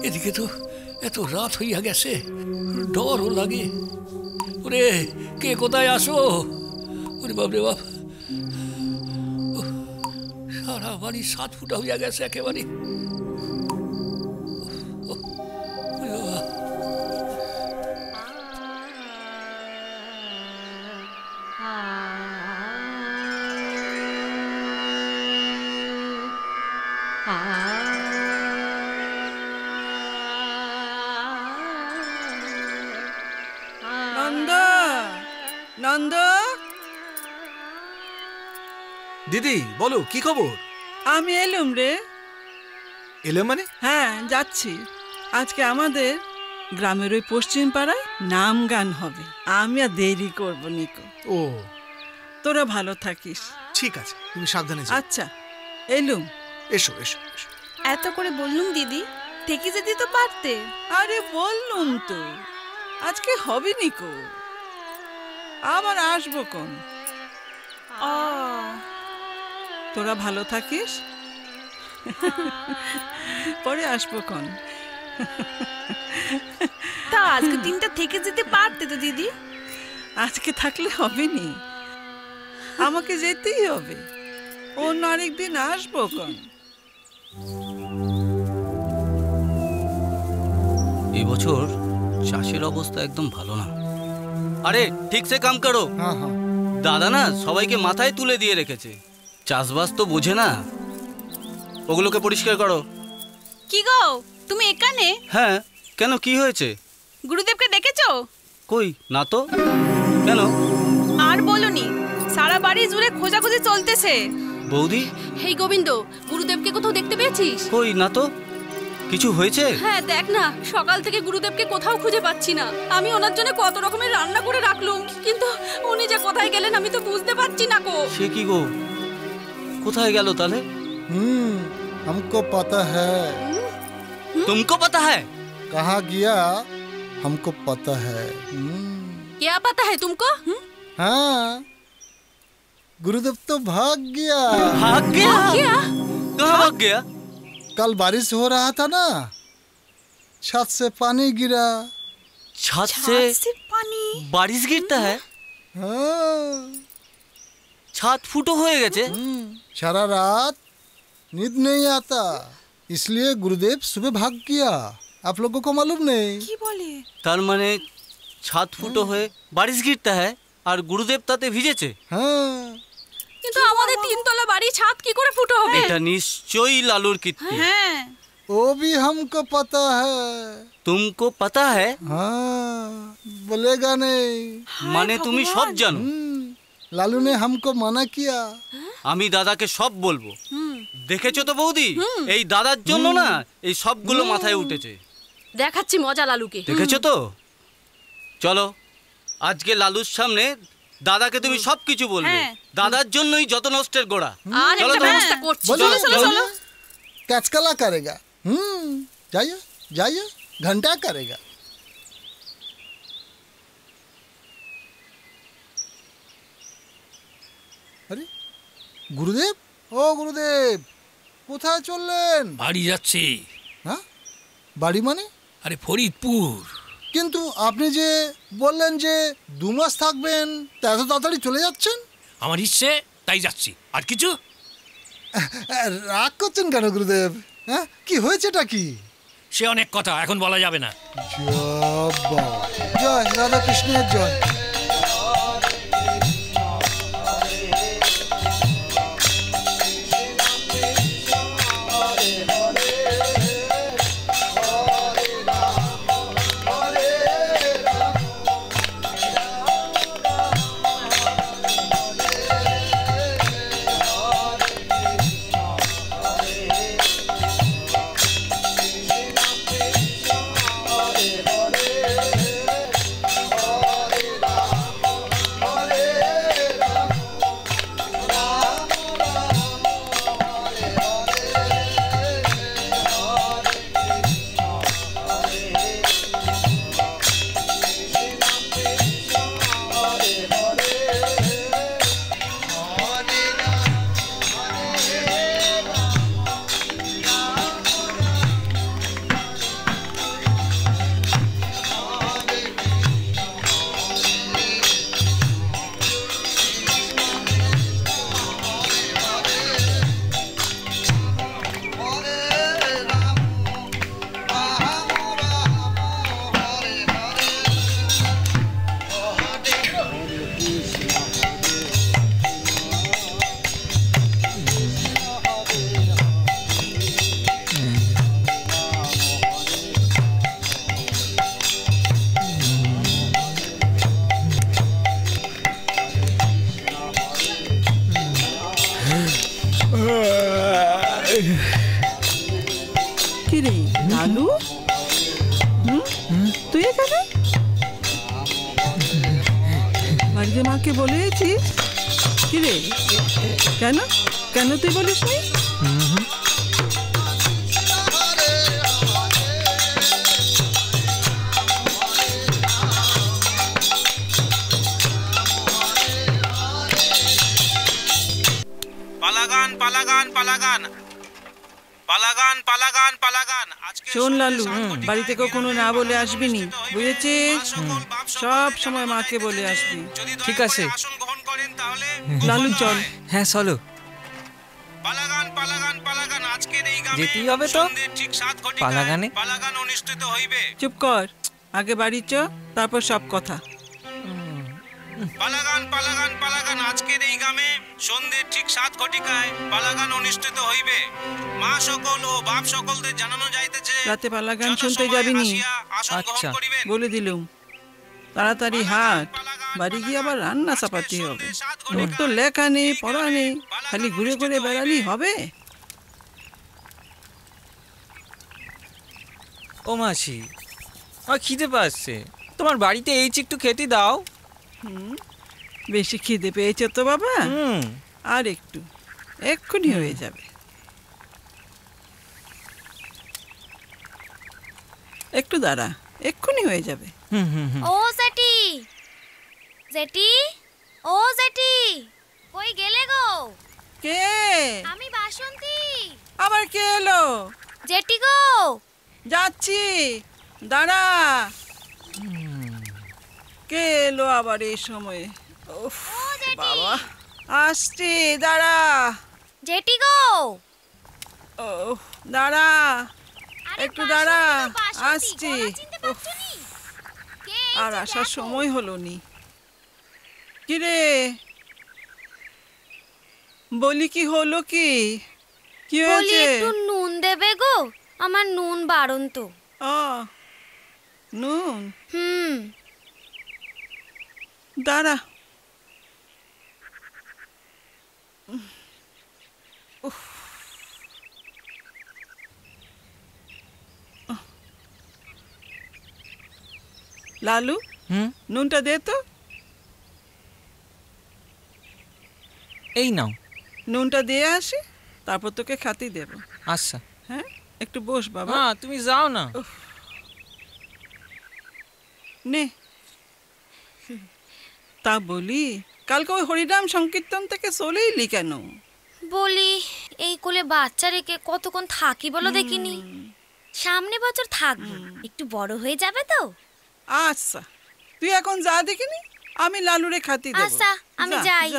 এদিকে তো এত রাত হইয়া গেছে, ডরও লাগে। ওরে কে কোথায় আসো? ওরে বাপরে বাপ, সারা বাড়ি 7 ফুটা হইয়া গেছে একেবারে। নন্দ, দিদি বলো কি খবর? আমি এলুম রে। এলো মানে? হ্যাঁ যাচ্ছি। আজকে আমাদের গ্রামের ওই পশ্চিম পাড়ায় নাম গান হবে। আমি আর দেরি করবো নিকো। ও তোরা ভালো থাকিস। ঠিক আছে, তুমি সাবধানে যাও। আচ্ছা এলুম। এসো এসো এসো। এত করে বললুম দিদি, থেকে যেতে তো পারতে। আরে বললুম তো, আজকে হবে নিকো, আবার আসবো কোন। তোরা ভালো থাকিস, পরে আসবো কোন। তা আজকে দিনটা থেকে যেতে পারতে তো দিদি। আজকে থাকলে হবে নি, আমাকে যেতেই হবে। অন্য আরেকদিন আসবো কোন। এই বছর চাষের অবস্থা একদম ভালো না। আরে ঠিক সে কাম করো। দাদা না সবাইকে মাথায় তুলে দিয়ে রেখেছে, চাষবাস তো বোঝে না। ওগুলোকে পরিষ্কার করো। কি গো তুমি এখানে? হ্যাঁ, কেন কি হয়েছে? গুরুদেবকে দেখেছো? কই না তো। কেন? আর বলনি, সারা বাড়ি জুড়ে খোঁজাখুঁজি চলতেছে। বৌদি, হেই গোবিন্দ, গুরুদেবকে কোথাও দেখতে পেয়েছিস? কই না তো। কিছু হয়েছে? হ্যাঁ দেখ না, সকাল থেকে গুরুদেবকে কোথাও খুঁজে পাচ্ছি না। আমি ওনার জন্য কত রকমের রান্না করে রাখলুম, কিন্তু উনি যে কোথায় গেলেন আমি তো বুঝতে পারছি না গো। সে কি গো, কোথায় গেল তাহলে? हमको पता है। तुमको पता है? कहाँ गया हमको पता है। क्या पता है तुमको? हाँ, गुरुदेव तो भाग गया। भाग गया? कहाँ भाग गया? कल बारिश हो रहा था ना, छत से पानी गिरा। छत से पानी बारिश गिरता है? हाँ। छत फूटो हो गए। सारा रात नींद नहीं आता, इसलिए गुरुदेव सुबह भाग गया। आप लोगों को मालूम नहीं? কি বলে? তার মানে ছাদ ফুটো হয়ে বারিশ গিরতা है আর গুরুদেব তাতে ভিজেছে। হ্যাঁ, কিন্তু আমাদের তিনতলা বাড়ি ছাদ কি করে ফুটো হবে? এটা নিশ্চয়ই লালুর কীর্তি। হ্যাঁ, वो भी हमको पता है। तुमको पता है? हाँ, बोलेगा नहीं। মানে তুমি সব জানো? लालू ने हमको मना किया। আমি দাদাকে সব বলবো। দেখেছো তো বৌদি, এই দাদার জন্য না এই সবগুলো মাথায় উঠেছে। দেখাচ্ছি মজা লালুকে। দেখেছো তো? চলো আজকে লালুর সামনে দাদাকে তুমি সবকিছু বলবে। দাদার জন্যই যত নষ্টের গোড়া। চলো তো, ব্যবস্থা করছি। चलो चलो। कैचकला करेगा। जाइए जाइए, घंटा करेगा। अरे गुरुदेव, ओ गुरुदेव, কোথায় চললেন? বাড়ি যাচ্ছি। হ্যাঁ, বাড়ি মানে? আরে ফরিদপুর। কিন্তু আপনি যে বললেন যে 2 মাস থাকবেন, তা এত তাড়াতাড়ি চলে যাচ্ছেন? আমার ইচ্ছে তাই যাচ্ছি, আর কিছু? রাগ করছেন কেন গুরুদেব? হ্যাঁ, কি হয়েছেটা কি? সে অনেক কথা, এখন বলা যাবে না। জয় রাধা কৃষ্ণের জয়। কিরে লালু, তুই এখানে? বাড়িতে মাকে বলেছিস? কিরে কেন কেন তুই বলিসনি? পালাগান পালাগান পালাগান পালাগান পালাগান পালাগান। শোন লালু, বাড়িতে কখনো না বলে আসবি নি, বুঝেছিস? সব সময় মাকে বলে আসবি। ঠিক আছে লালু চল। হ্যাঁ চলো। পালাগান পালাগান পালাগান আজকের এই গ্রামে যেতেই হবে তো। ঠিক 7 ঘটিকায় পালাগানে পালাগান অনুষ্ঠিত হইবে। চুপ কর, আগে বাড়ি চ, তারপর সব কথা। পালাগান পালাগান পালাগান আজকের এই গ্রামে সন্ধ্যে ঠিক 7 ঘটিকায় পালাগান অনুষ্ঠিত হইবে। মা সকল ও বাপ সকলদের জানানো যাইতেছে রাতে পালাগান শুনতে যাবিনি? আচ্ছা বলে দিলুম, তাড়াতাড়ি হাট, বাড়ি গিয়ে আবার রান্না চাপাতে হবে। তোর তো লেখা নেই, পড়া নেই, খালি ঘুরে ঘুরে বেড়ালি হবে? ও মাসি, আমার খিদে পাচ্ছে, তোমার বাড়িতে এই একটু খেতে দাও। বেশি খিদে পেয়েছে তো বাবা? আর একটু, এক্ষুনি হয়ে যাবে। একটু দাঁড়া, এক্ষুনি হয়ে যাবে। ও জেঠি, জেঠি, ও জেঠি, কই গেলে গো? কে? আমি বাসন্তী। আবার কে এলো? জেঠি গো। যাচ্ছি, দাঁড়া। কে এলো আবার এই সময়ে? উফ, বাবা, আসছি, দাঁড়া। জেঠি গো। ও, দাঁড়া, একটু দাঁড়া, আসছি। আর আসার সময় হলো নি। কিরে, বলি কি হলো? কি কি বলি হয়েছে? একটু নুন দেবে গো, আমার নুন বারণ তো। নুন? দাঁড়া। লালু, নুনটা দে তো। এই নাও। নুনটা দিয়ে আসি, তারপর তোকে খাতি দেব। আচ্ছা। হ্যাঁ, একটু বস বাবা। হ্যাঁ, তুমি যাও না। নে। তা বলি, কালকে ওই হরিনাম সংকীর্তন থেকে চলে এলি কেন? বলি এই কোলে বাচ্চা রেখে কতক্ষণ থাকি বলো দেখিনি। সামনে বছর থাকবো, একটু বড় হয়ে যাবে তো। আচ্ছা, তুই এখন যা দেখিনি, আমি লালুরে খাতি দেব। আচ্ছা, আমি যাই।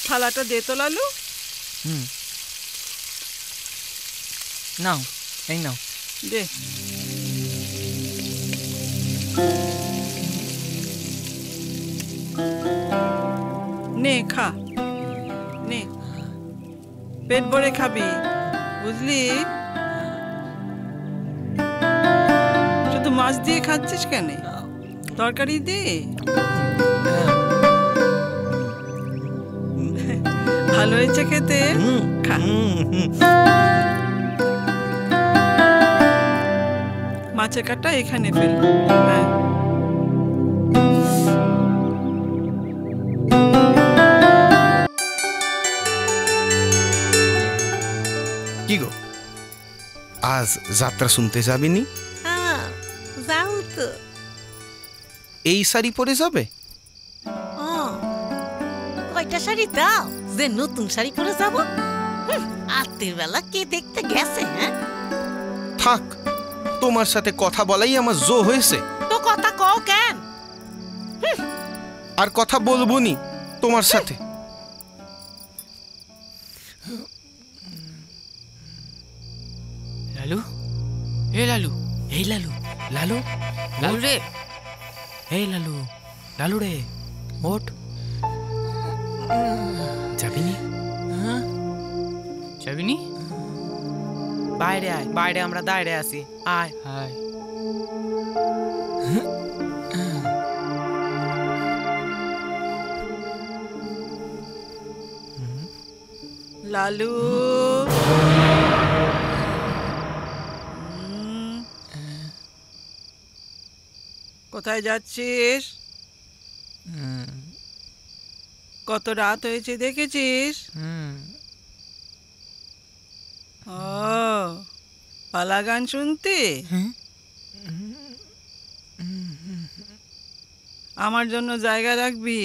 থালাটা দে তো লালু। নাও, এই নাও। দে। নে খা, নে, পেট ভরে খাবি, বুঝলি? শুধু মাছ দিয়ে খাচ্ছিস কেন? তরকারি দে। ভালো হয়েছে খেতে, খা। মাছের কাটা এখানে ফেল। হ্যাঁ, কি গো, আজ যাত্রা শুনতে যাবিনি? যাও তো। এই শাড়ি পরে যাবে? কয়টা শাড়ি দাও যে নতুন শাড়ি পরে যাব? আত্মীর বেলা কে দেখতে গেছে? হ্যাঁ, থাক, তোমার সাথে কথা বলাই আমার জো হয়েছে। তো কথা কও কেন? আর কথা বলবো নি তোমার সাথে। লালু, এ লালু, এই লালু, লালু, লালু রে, এই লালু, লালু রে, ওঠ। যাবিনি? যাবিনি? বাইরে আয়, বাইরে আমরা দাঁড়িয়ে আছি, আয় আয়। লালু, কোথায় যাচ্ছিস? কত রাত হয়েছে দেখেছিস? ও পালা গান শুনতে? আমার জন্য জায়গা রাখবি?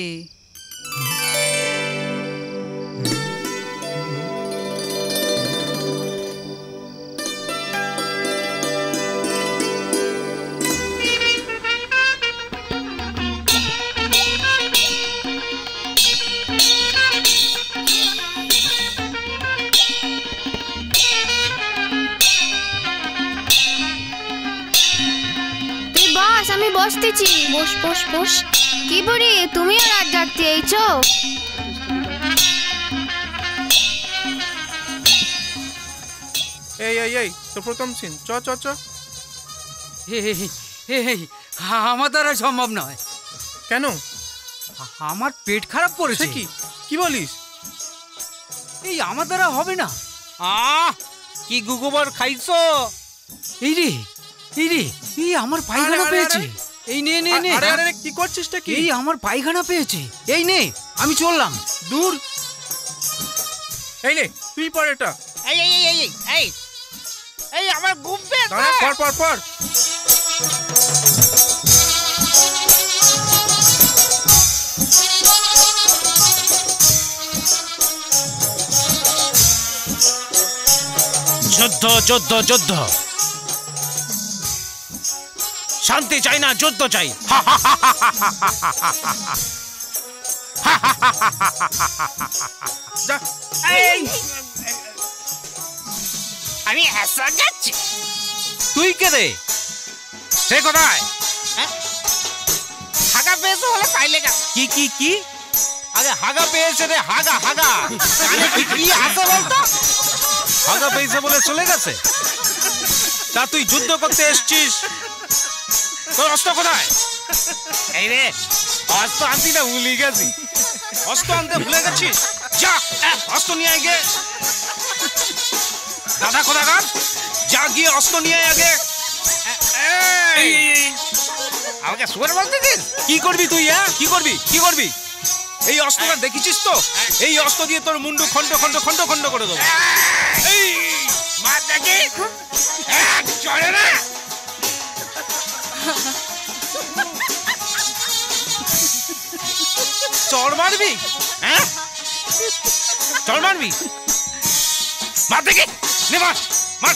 আমি বসতেছি। বস বস বস। কি বলি, তুমিও রাত জাগতে এইছো? এই এই এই তো প্রথম সিন, চ চ চ। আমার দ্বারা সম্ভব নয়। কেন? আমার পেট খারাপ করেছে। কি কি বলিস? এই আমার দ্বারা হবে না। কি গুগোবর খাইছো? এই রে, এই রে, এই আমার পায়খানা পেয়েছে। এই নে নে নে। আরে আরে কি করছিসটা কি? এই আমার পায়খানা পেয়েছে। এই নে, আমি চললাম। দূর। এই নে তুই পর এটা। এই এই এই এই এই এই আমার ঘুম পেয়েছে। পর পর পর। যুদ্ধ যুদ্ধ যুদ্ধ, শান্তি চাই না, যুদ্ধ চাই। আমি এসা যাচ্ছি। তুই কে রে? সে কোথায়? হাগা পেয়েছে বলে পাইলে গা। কি কি কি? আগে হাগা পেয়েছে রে, হাগা হাগা। কি আছে বলতো? হাগা পেয়েছে বলে চলে গেছে। তা তুই যুদ্ধ করতে এসছিস, তোর অস্ত্র কোথায়? এই রে, অস্ত্র আনতি না ভুলে গেছি। অস্ত্র আনতে ভুলে গেছিস? যা অস্ত্র নিয়ে আয় গে। দাদা কোথাকার, যা গিয়ে অস্ত্র নিয়ে আয় আগে। আমাকে সুয়ার বলতেছিস? কি করবি তুই? কি করবি? কি করবি? এই অস্ত্রটা দেখেছিস তো? এই অস্ত্র দিয়ে তোর মুন্ডু খন্ড খন্ড খন্ড খন্ড করে দেবো। এই মার দেখি, চলে না। চড় মারবি? হ্যাঁ চড় মারবি? মার দেখি, নে মার মার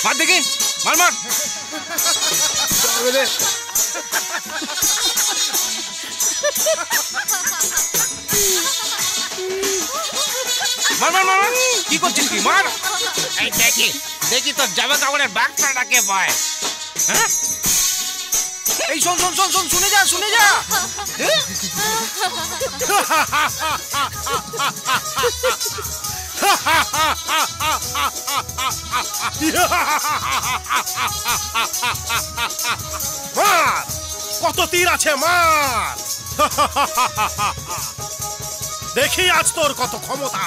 মার দেখি, মার মার। মার মার মার। কি করছিস তুই? মার। এই দেখি দেখি তোর জামা কাপড়ের বাক্সটাকে পায়। হ্যাঁ এই শোন শোন শোন শোন, শুনে যা শুনে যা। মার, কত তীর আছে, মার। দেখি আজ তোর কত ক্ষমতা।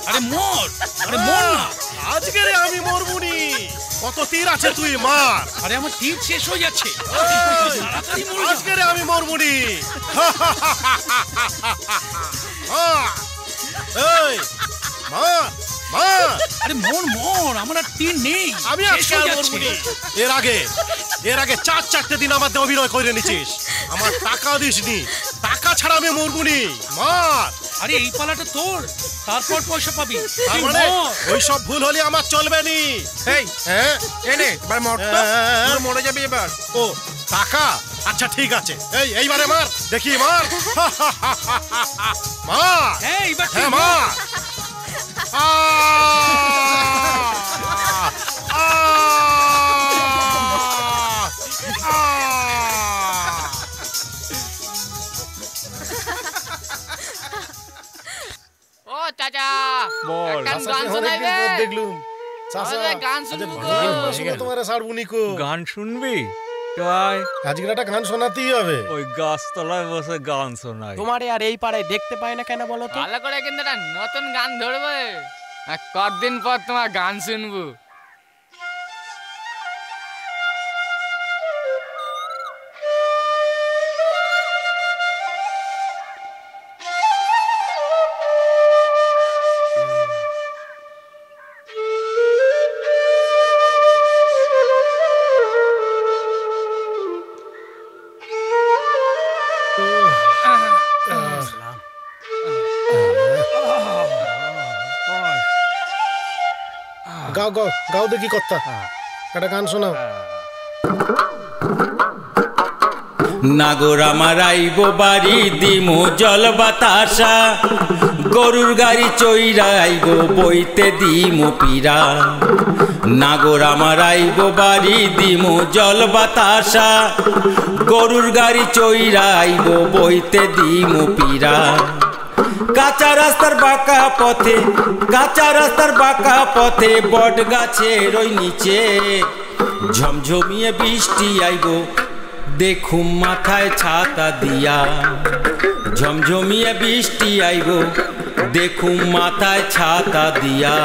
আরে মর, আরে মর না। আজকে রে আমি মরবুনি। কত তীর আছে, তুই মার। আরে আমার তীর শেষ হয়ে যাচ্ছে। আজকে রে আমি মরবুনি। এই মার মার। আরে মর মর, আমার আর তীর নেই। আমি আজকে আর মরবুনি। এর আগে 4-4টে দিন আমার অভিনয় করে নিছিস। আমার টাকা দিসনি। টাকা ছাড়া আমি মরবুনি। মার। আরে এই পালাটা তোর, তারপর পয়সা পাবি। তার মানে ওই সব ভুল হলে আমার চলবে নি। এই হ্যাঁ এনে এবার মরে যাবে এবার। ও টাকা, আচ্ছা ঠিক আছে। এইবারে মার দেখি, মার মার। হ্যাঁ মার। ও চাচা বল, গান শোনাইবে? দেখলুম গান শুনবো। তোমার সারবুনিকো গান শুনবি? আজকে একটা গান শোনাতেই হবে। ওই গাছতলায় বসে গান শোনাই। তোমারে আর এই পাড়ায় দেখতে পাই না কেন বলো তো? ভালো করে কিন্তু একটা নতুন গান ধরবে, কতদিন পর তোমার গান শুনবো। গাও গাও গাও দেখি কর্তা, একটা গান শোনাও। নাগর আমার আইব বাড়ি দিমু জল বাতাসা, গরুর গাড়ি চইরা আইব বইতে দিমু পীরা। নাগর আমার আইব বাড়ি দিমু জল বাতাসা, গরুর গাড়ি চইরা আইব বইতে দিমু পীরা। কাঁচা রাস্তার বাঁকা পথে, কাঁচা রাস্তার বাঁকা পথে, বট গাছের ওই নিচে ঝমঝমিয়ে বৃষ্টি আইব, দেখুম মাথায় ছাতা দিয়া। ঝমঝমিয়ে বৃষ্টি আইব, দেখুম মাথায় ছাতা দিয়া।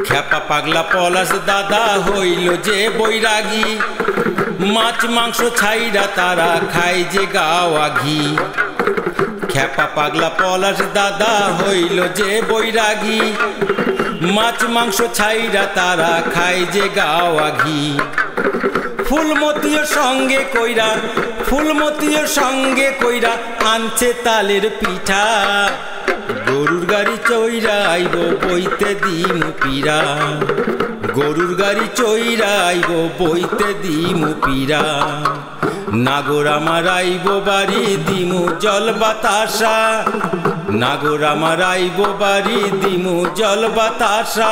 খেপা পাগলা পলাশ দাদা হইল যে বৈরাগী, মাছ মাংস ছাইরা তারা খায় যে গাওয়া ঘি। খেপা পাগলা পলাশ দাদা হইল যে বৈরাগী, মাছ মাংস ছাইরা তারা খায় যে গাওয়া ঘি। ফুলমতিও সঙ্গে কইরা, ফুলমতিও সঙ্গে কইরা আনছে তালের পিঠা। গরুর গাড়ি চইরা আইব বইতে দিমু পীরা, গরুর গাড়ি চইরা আইব বইতে দিমু পীরা। নাগর আমার আইব বাড়ি দিমু জল বাতাসা, নাগর আমার আইব বাড়ি দিমু জল বাতাসা,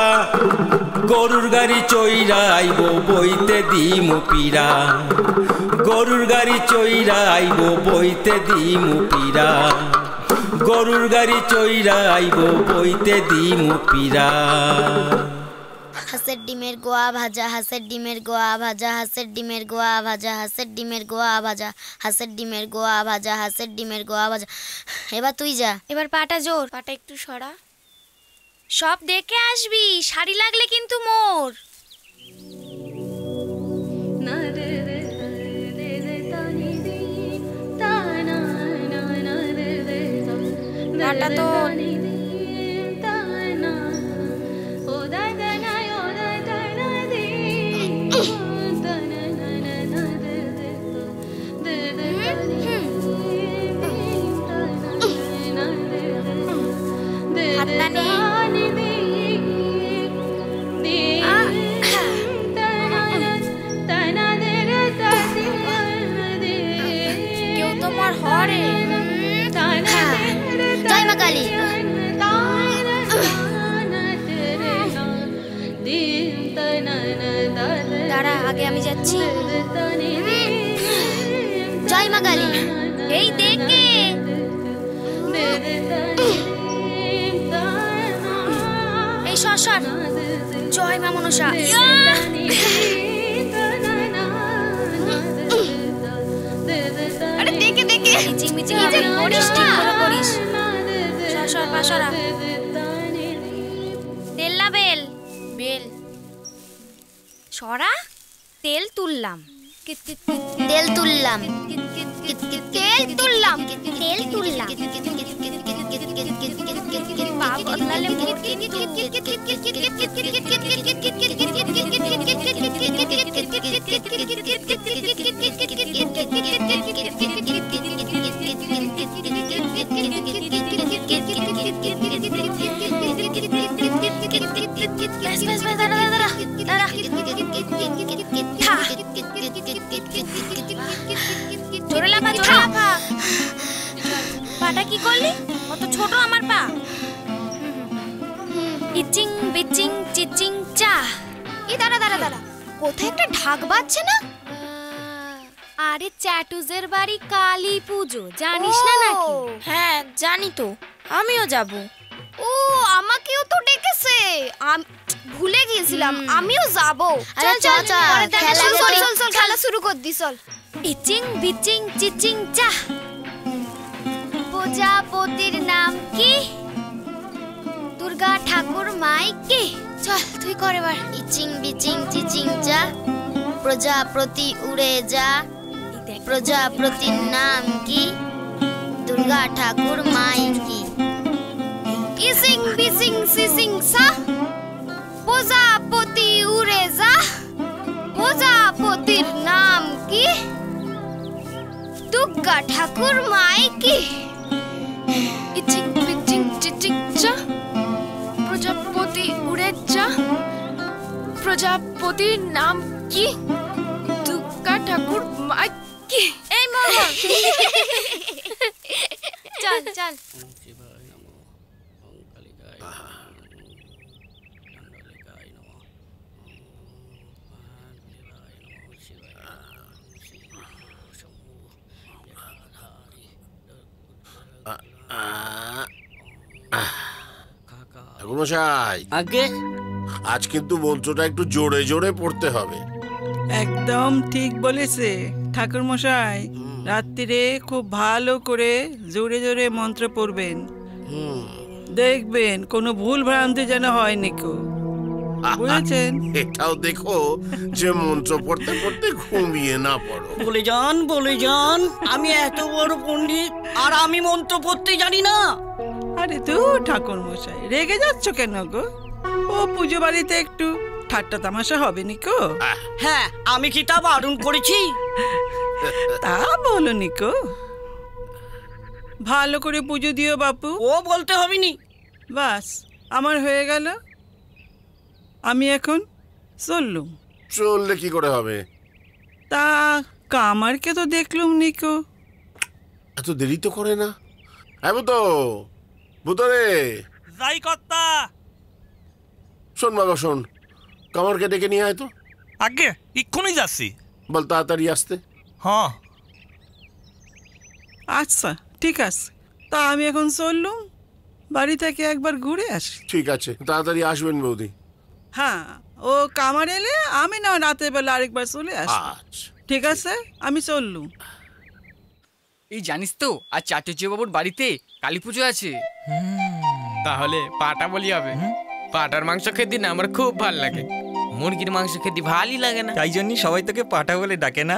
গরুর গাড়ি চইরা আইব বইতে দিমু পীরা। গরুর গাড়ি চইরা আইব বইতে দিমু পীরা, গরুর গাড়ি চইরা আইব বইতে দিমু পীরা। হাঁসের ডিমের গোয়া ভাজা, হাঁসের ডিমের গোয়া ভাজা, হাঁসের ডিমের গোয়া ভাজা, হাঁসের ডিমের গোয়া ভাজা, হাঁসের ডিমের গোয়া ভাজা, হাঁসের ডিমের গোয়া ভাজা। এবার তুই যা, এবার পাটা জোর, পাটা একটু সরা। সব দেখে আসবি, শাড়ি লাগলে কিন্তু মোর। পাটা তো কেউ তোমার হরে। জয় মা কালী। দাঁড়া, আগে আমি যাচ্ছি। জয় মা কালী। এই দেখে এই সর। জয় মা মনসা। আরে দেখে মিচিং মিচিং যে করিস, ঠিক করে করিস। সর পাশরা। তেল না বেল, বেল সরা। তেল তুললাম, তেল তুললাম, তেল তুললাম, তেল তুললাম। পা বদলালে পা জোরে রাখা। পাটা কি করলি? কত ছোট আমার পা। ইচিং বিচিং চিচিং চা। দাঁড়া দাঁড়া দাঁড়া, কোথায় একটা ঢাক বাজছে না? আরে চ্যাটুজের বাড়ি কালী পুজো, জানিস না নাকি? হ্যাঁ জানি তো, আমিও যাব। ও আমাকেও তো ডেকেছে, ভুলে গিয়েছিলাম, আমিও যাব। চল চল চল খেলা শুরু কর দি চল। ইচিং বিচিং চিচিং চা। প্রজাপতির নাম কি? দুর্গা ঠাকুর মাই কি? চল তুই কর এবার। ইচিং বিচিং চিচিং চা। প্রজাপতি উড়ে যা। প্রজাপতির নাম কি? দুর্গা ঠাকুর মাই কি? ইসিং বিসিং সিসিং সা। প্রজাপতি উড়ে যা। প্রজাপতির নাম কি? দুর্গা ঠাকুর মাই কি? ইচিং বিচিং চিচিং চা। প্রজাপতি উড়ে যা। প্রজাপতির নাম কি? দুর্গা ঠাকুর মাই কি? এই মামা চল চল। মশাই আগে আজ কিন্তু মন্ত্রটা একটু জোরে জোরে পড়তে হবে। একদম ঠিক বলেছে ঠাকুর মশাই, রাত্রিরে খুব ভালো করে জোরে জোরে মন্ত্র পড়বেন, দেখবেন কোনো ভুল ভ্রান্তি যেন হয় নাকি, বুঝেছেন? এটাও দেখো যে মন্ত্র পড়তে পড়তে ঘুমিয়ে না পড়ো। বলে যান আমি এত বড় পণ্ডিত আর আমি মন্ত্র পড়তে জানি না। আরে তো ঠাকুর মশাই রেগে যাচ্ছ কেন গো? ও পুজো বাড়িতে একটু ঠাট্টা তামাশা হবে নিকো। হ্যাঁ আমি কি তা বারণ করেছি? তা বলো নিকো, ভালো করে পুজো দিও বাপু। ও বলতে হবে নি, বাস আমার হয়ে গেল, আমি এখন চললুম। চললে কি করে হবে? তা কামারকে তো দেখলুম নিকো। এত দেরি তো করে না। হ্যাঁ তো বুতরে যাই কর্তা। শোন বাবা শোন, কামারকে ডেকে নিয়ে আয় তো। আগে এক্ষুনি যাচ্ছি। বল তাড়াতাড়ি আসতে। হ্যাঁ আচ্ছা ঠিক আছে, তা আমি এখন চললুম, বাড়ি থেকে একবার ঘুরে আসি। ঠিক আছে, তাড়াতাড়ি আসবেন বৌদি। হ্যাঁ ও কামার এলে আমি না রাতের বেলা আরেকবার চলে আসি। ঠিক আছে আমি চললুম। এই জানিস তো আজ চাটুর্য বাবুর বাড়িতে কালী পুজো আছে। তাহলে পাটা বলি হবে। পাটার মাংস খেতে না আমার খুব ভালো লাগে, মুরগির মাংস খেতে ভালোই লাগে না, তাই জন্যই সবাই তোকে পাটা বলে ডাকে না?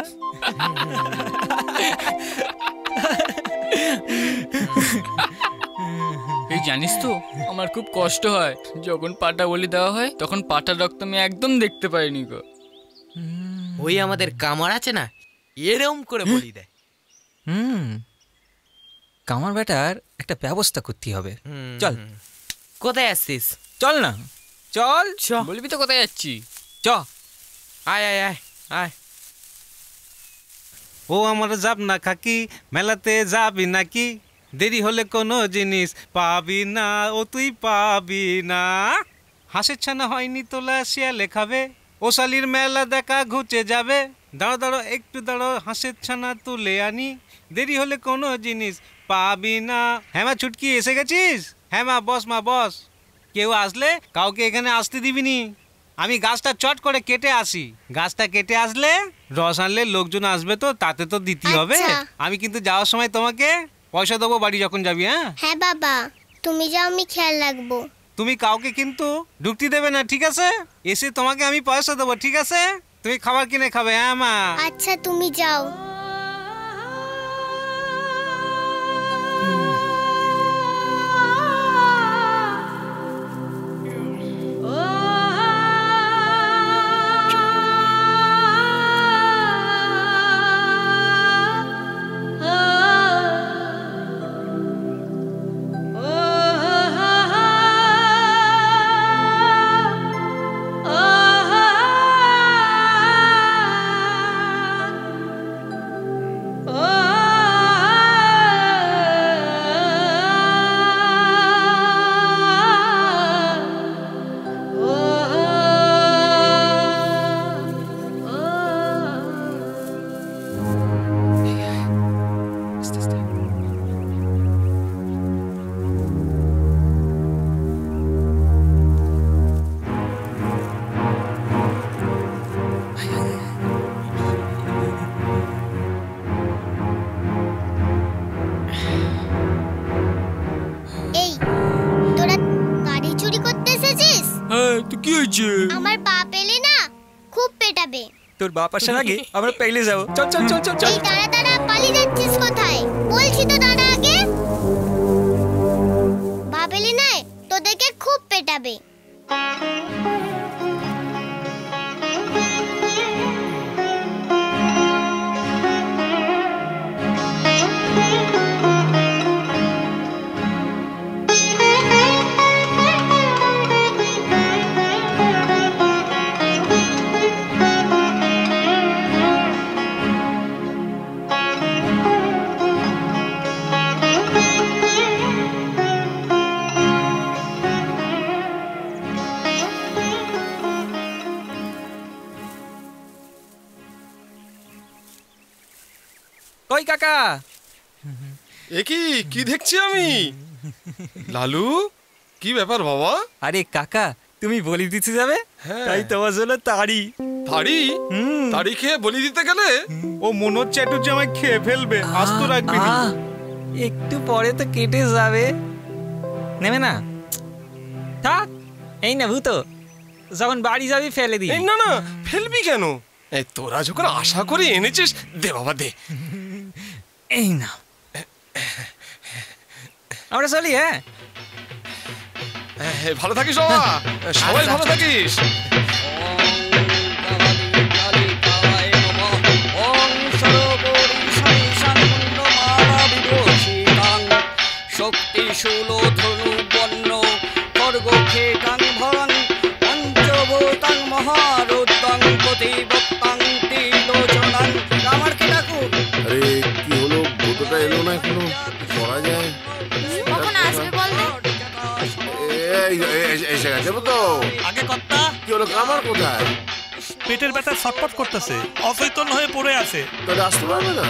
এই জানিস তো আমার খুব কষ্ট হয় যখন পাটা বলি দেওয়া হয়, তখন পাটার রক্ত আমি একদম দেখতে পাইনি গো। ওই আমাদের কামার আছে না, এরকম করে বলি দেয়। কামার বেটার একটা ব্যবস্থা করতে হবে। চল। কোথায় আসছিস? চল না, চল। বলবি তো কোথায় যাচ্ছি? চ। আয় আয় আয় আয়। ও আমার যাব না কাকি, মেলাতে যাবি নাকি? দেরি হলে কোনো জিনিস পাবি না, ও তুই পাবি না। হাঁসের ছানা হয়নি তোলা, শিয়ালে খাবে। ও শালির মেলা দেখা ঘুচে যাবে। দাঁড়ো দাঁড়ো একটু দাঁড়ো, হাঁসের ছানা তুলে আনি। দেরি হলে কোনো জিনিস পাবি না। হ্যাঁ মা ছুটকি এসে গেছিস? হ্যাঁ মা বস, মা বস। কেউ আসলে কাউকে এখানে আসতে দিবিনি। আমি গাছটা চট করে কেটে আসি। গাছটা কেটে আসলে রস আনলে লোকজন আসবে, তো তাতে তো দিতে হবে। আমি কিন্তু যাওয়ার সময় তোমাকে পয়সা দেবো বাড়ি যখন যাবি। হ্যাঁ হ্যাঁ বাবা, তুমি যাও, আমি খেয়াল রাখবো। তুমি কাউকে কিন্তু ঢুকতে দেবে না, ঠিক আছে? এসে তোমাকে আমি পয়সা দেবো, ঠিক আছে? তুমি খাবার কিনে খাবে। হ্যাঁ মা। আচ্ছা তুমি যাও। কি হয়েছে? আমার বাপ এলে না খুব পেটাবে। তোর বাপ আসার আগে আমরা পেলে যাবো। চল চল চল চল চল। এই দাঁড়া দাঁড়া, পালিয়ে যাচ্ছিস কোথায়? বলছি তো দাঁড়া আগে। বাপ এলে না তোদেরকে খুব পেটাবে। কই কাকা? এ কি দেখছি আমি? লালু, কি ব্যাপার বাবা? আরে কাকা, তুমি বলি দিতে যাবে, তাই তোমার জন্য তাড়ি। তাড়ি? তাড়ি খেয়ে বলি দিতে গেলে? ও মনোজ চ্যাটুর্জি আমায় খেয়ে ফেলবে, আস্ত রাখবি না। একটু পরে তো কেটে যাবে, নেবে না? থাক, এই না ভূত, যখন বাড়ি যাবি ফেলে দিই। না না, ফেলবি কেন? এই তোরা যখন আশা করে এনেছিস, দে বাবা দে। এই না, আমরা চলি। হ্যাঁ, ভালো থাকিস বাবা, সবাই ভালো থাকিস। শক্তি শূলো ধনু বন্য খর্গ খেটাং ভরং পঞ্চভূতাং মহারুদ্রং প্রতিবত্তাং ত্রিলোচনাং। আমার কে ডাকু? আরে কি হলো, ভূতটা এলো না এখনো? করা যায়? কখন আসবে বল দে। এসে গেছে তো। আগে কর্তা, কি হলো, কামার কোথায়? পেটের ব্যথা ছটফট করতেছে, অচৈতন্য হয়ে পড়ে আছে। তাহলে আসতে পারবে না?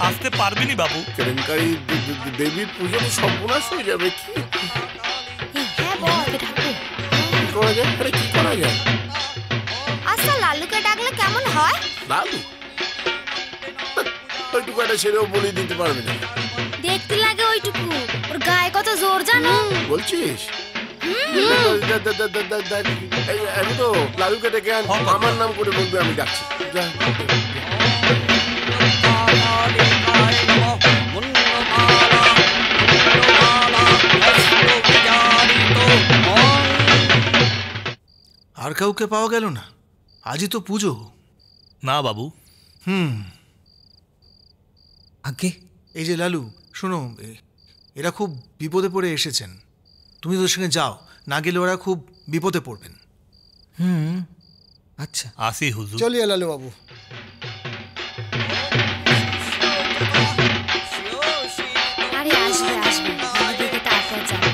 আসতে পারবিনি বাবু। কেলেঙ্কারি দেবীর পুজো তো সর্বনাশ হয়ে যাবে। কি করা যায়? আরে কি করা যায়? আচ্ছা, লালুকে ডাকলে কেমন হয়? লালু ওইটুকু একটা ছেলেও বলি দিতে পারবে না। দেখতে লাগে ওইটুকু, ওর গায়ে কত জোর জানো? বলছিস? আমি তো লালুকে ডেকে আমার নাম করে বলবে আমি ডাকছি। আর কাউকে পাওয়া গেল না? আজই তো পুজো। না বাবু। আগে এই যে লালু, শোনো, এরা খুব বিপদে পড়ে এসেছেন, তুমি ওদের সঙ্গে যাও, না গেলে ওরা খুব বিপদে পড়বেন। আচ্ছা, আসি হুজুর। চলিয়ে লালু বাবু। আরে আসবে আসবে, দেখে তারপর যাবে।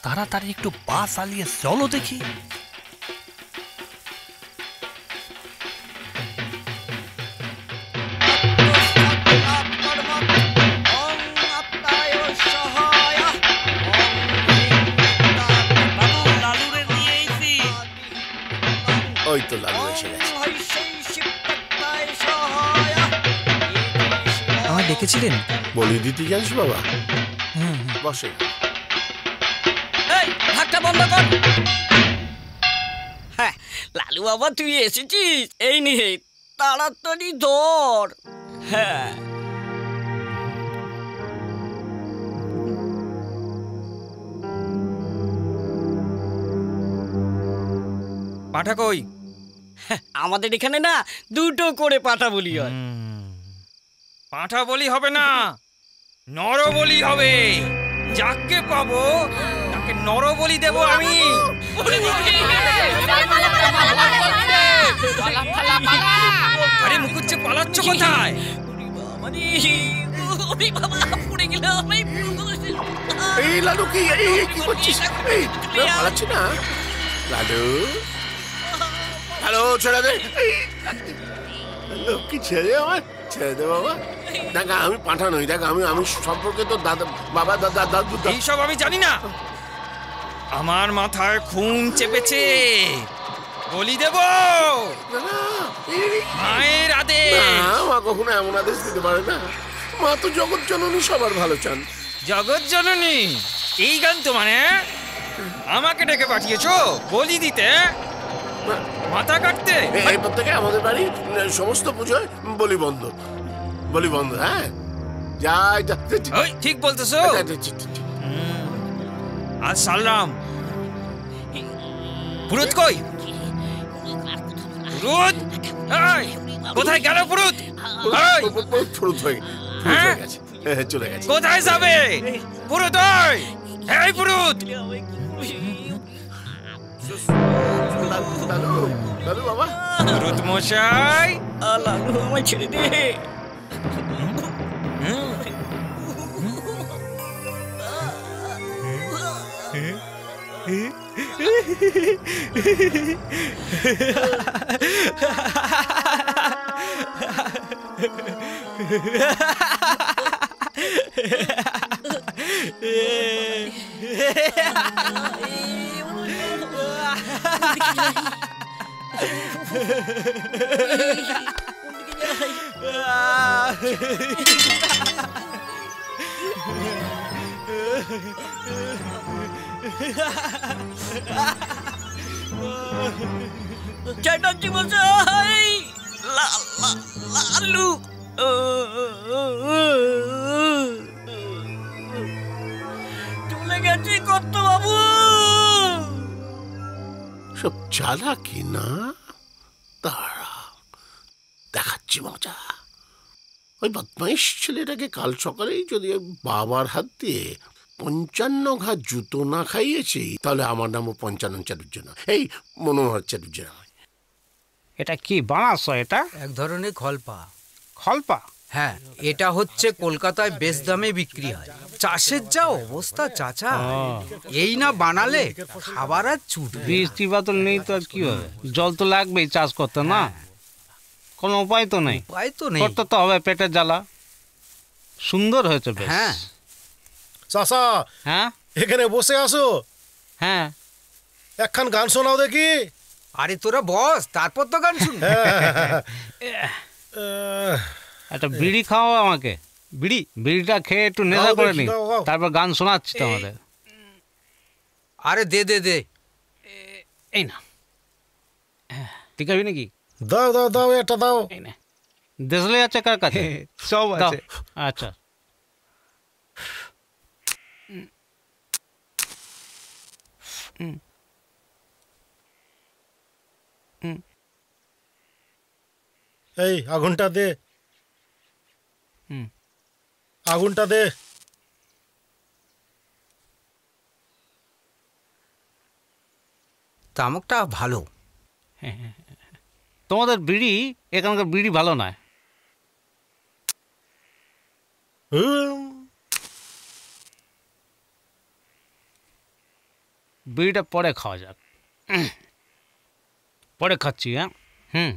তাড়াতাড়ি একটু পা চালিয়ে চলো দেখি। ওই তো লালু এসে গেছে। আমার ডেকেছিলেন? বলি দিতে জানিস বাবা? বসে। ঢাকটা বন্ধ কর। হ্যাঁ লালু বাবা, তুই এসেছিস? এই নিয়ে তাড়াতাড়ি ধর। হ্যাঁ, পাঠা কই? আমাদের এখানে না দুটো করে পাঠা বলি হয়। পাঠা বলি হবে না, নর বলি হবে। যাকে পাবো তাকে নর বলি দেব আমি। আরে মুকুজ্জে, পালাচ্ছ কোথায়? এই লালু, কি কি করছিস? পালাচ্ছি না লালু। হ্যালো, ছেড়ে দে। লক্ষ্মী ছেড়ে আমার, ছেড়ে দে বাবা। দেখ আমি পাঠা নই, দেখ আমি সম্পর্কে তো দাদা বাবা দাদু এইসব আমি জানি না। আমার মাথায় খুন চেপেছে, বলি দেব। মায়ের আদেশ। মা কখনো এমন আদেশ দিতে পারে না। মা তো জগৎ জননী, সবার ভালো চান। জগৎ জননী এই গান তো মানে? আমাকে ডেকে পাঠিয়েছো বলি দিতে, মাথা কাটতে? এরপর থেকে আমাদের বাড়ির সমস্ত পুজোয় বলি বন্ধ, বলি বন্ধ। হ্যাঁ যাই, ওই ঠিক বলতেছো। আজ সালরাম পুরুত কই? পুরুত কোথায় গেল? পুরুত পুরুত হয়ে গেছে, চলে গেছে। কোথায় যাবে পুরুত? এই পুরুত! দাদু বাবা, পুরুত মশাই, লালু আমায় ছেড়ে দে। চ্যাটার্জি মশাই, লালু চলে গেছে কত বাবু। সব চালাকি না, তারা দেখাচ্ছি মজা। ওই বদমাইশ ছেলেটাকে কাল সকালেই যদি বাবার হাত দিয়ে 55 ঘা জুতো না খাইয়েছি, তাহলে আমার নামও 55 চাটুর্য, এই মনোহর চাটুর্য। এটা কি বানাচ্ছ? এটা এক ধরনের খলপা। খলপা? হ্যাঁ, এটা হচ্ছে কলকাতায় বেশ দামে বিক্রি হয়। চাষের যা অবস্থা চাচা, এই না বানালে খাবার আর ছুটবে। বৃষ্টি বাদল নেই তো আর কি হবে, জল তো লাগবেই চাষ করতে, না? কোনো উপায় তো নেই। উপায় তো নেই, করতে তো হবে, পেটের জ্বালা। সুন্দর হয়েছে বেশ। হ্যাঁ চাচা, হ্যাঁ এখানে বসে আসো। হ্যাঁ, একখান গান শোনাও দেখি। আরে তোরা বস, তারপর তো গান শুন। একটা বিড়ি খাও আমাকে। বিড়িটা খেয়ে একটু নেশা করে নি, তারপর গান শোনাচ্ছি তোমাদের। আরে দে দে দে, এই না। ঠিক আছে নাকি? দাও দাও দাও, এটা দাও। দেশলে আছে কার কাছে? সব আছে। আচ্ছা, এই আগুনটা দে, আগুনটা দে। তামকটা ভালো। তোমাদের বিড়ি, এখানকার বিড়ি ভালো নয়। বিড়িটা পরে খাওয়া যাক, পরে খাচ্ছি। হ্যাঁ,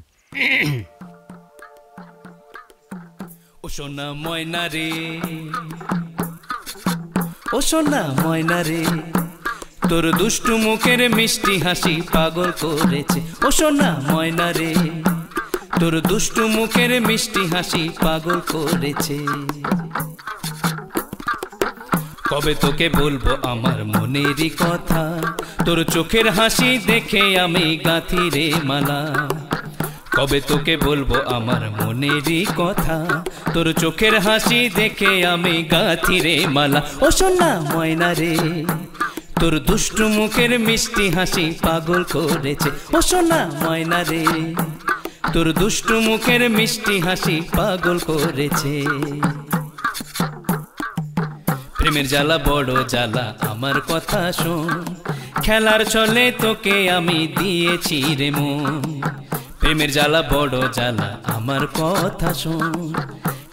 ও সোনা ময়না রে, ও সোনা ময়না রে, তোর দুষ্টু মুখের মিষ্টি হাসি পাগল করেছে। ও সোনা ময়না রে, তোর দুষ্টু মুখের মিষ্টি হাসি পাগল করেছে। কবে তোকে বলবো আমার মনেরই কথা, তোর চোখের হাসি দেখে আমি গাঁথি রে মালা। কবে তোকে বলবো আমার মনেরই কথা, তোর চোখের হাসি দেখে আমি গাঁথি রে মালা। ও সোনা ময়না রে, তোর দুষ্টু মুখের মিষ্টি হাসি পাগল করেছে। ও সোনা ময়না রে, তোর দুষ্টু মুখের মিষ্টি হাসি পাগল করেছে। প্রেমের জ্বালা বড় জ্বালা, আমার কথা শোন, খেলার ছলে তোকে আমি দিয়েছি রে মন। প্রেমের জ্বালা বড় জ্বালা, আমার কথা শোন,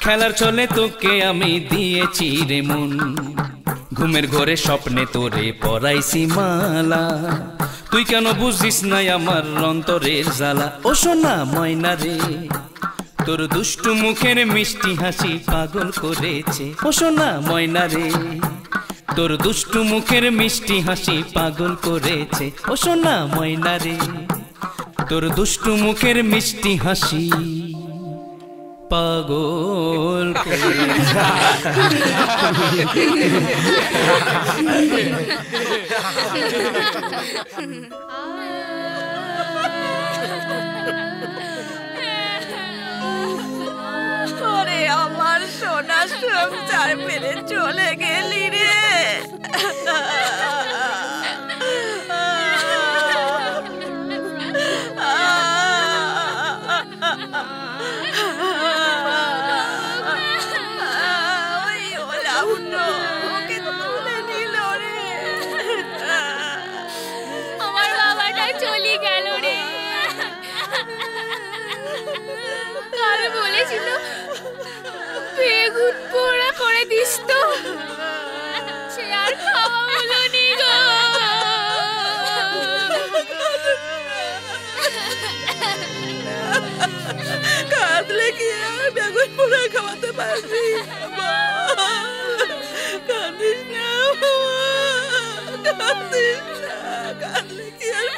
খেলার ছলে তোকে আমি দিয়েছি রে মন। ঘুমের ঘরে স্বপ্নে তোরে পরাইছি মালা, তুই কেন বুঝিস নাই আমার অন্তরের জ্বালা। ও সোনা ময়না রে, তোর দুষ্টু মুখের মিষ্টি হাসি পাগল করেছে। ও সোনা ময়না রে, তোর দুষ্টু মুখের মিষ্টি হাসি পাগল করেছে। ও সোনা ময়না রে, তোর দুষ্টু মুখের মিষ্টি হাসি পাগল করেছে। ওরে আমার সোনা সংসার ফেলে চলে গেলি রে। আমার বাবাটা চলে গেল রে। কাল বলেছিল বেগুন পোড়া করে দিস তো, সে আর খাওয়া হলো নি গো। কাঁদলে কি আর বেগুন পোড়া খাওয়াতে পারবি? কাঁদিস না, কাঁদিস না, কাঁদলে কি আর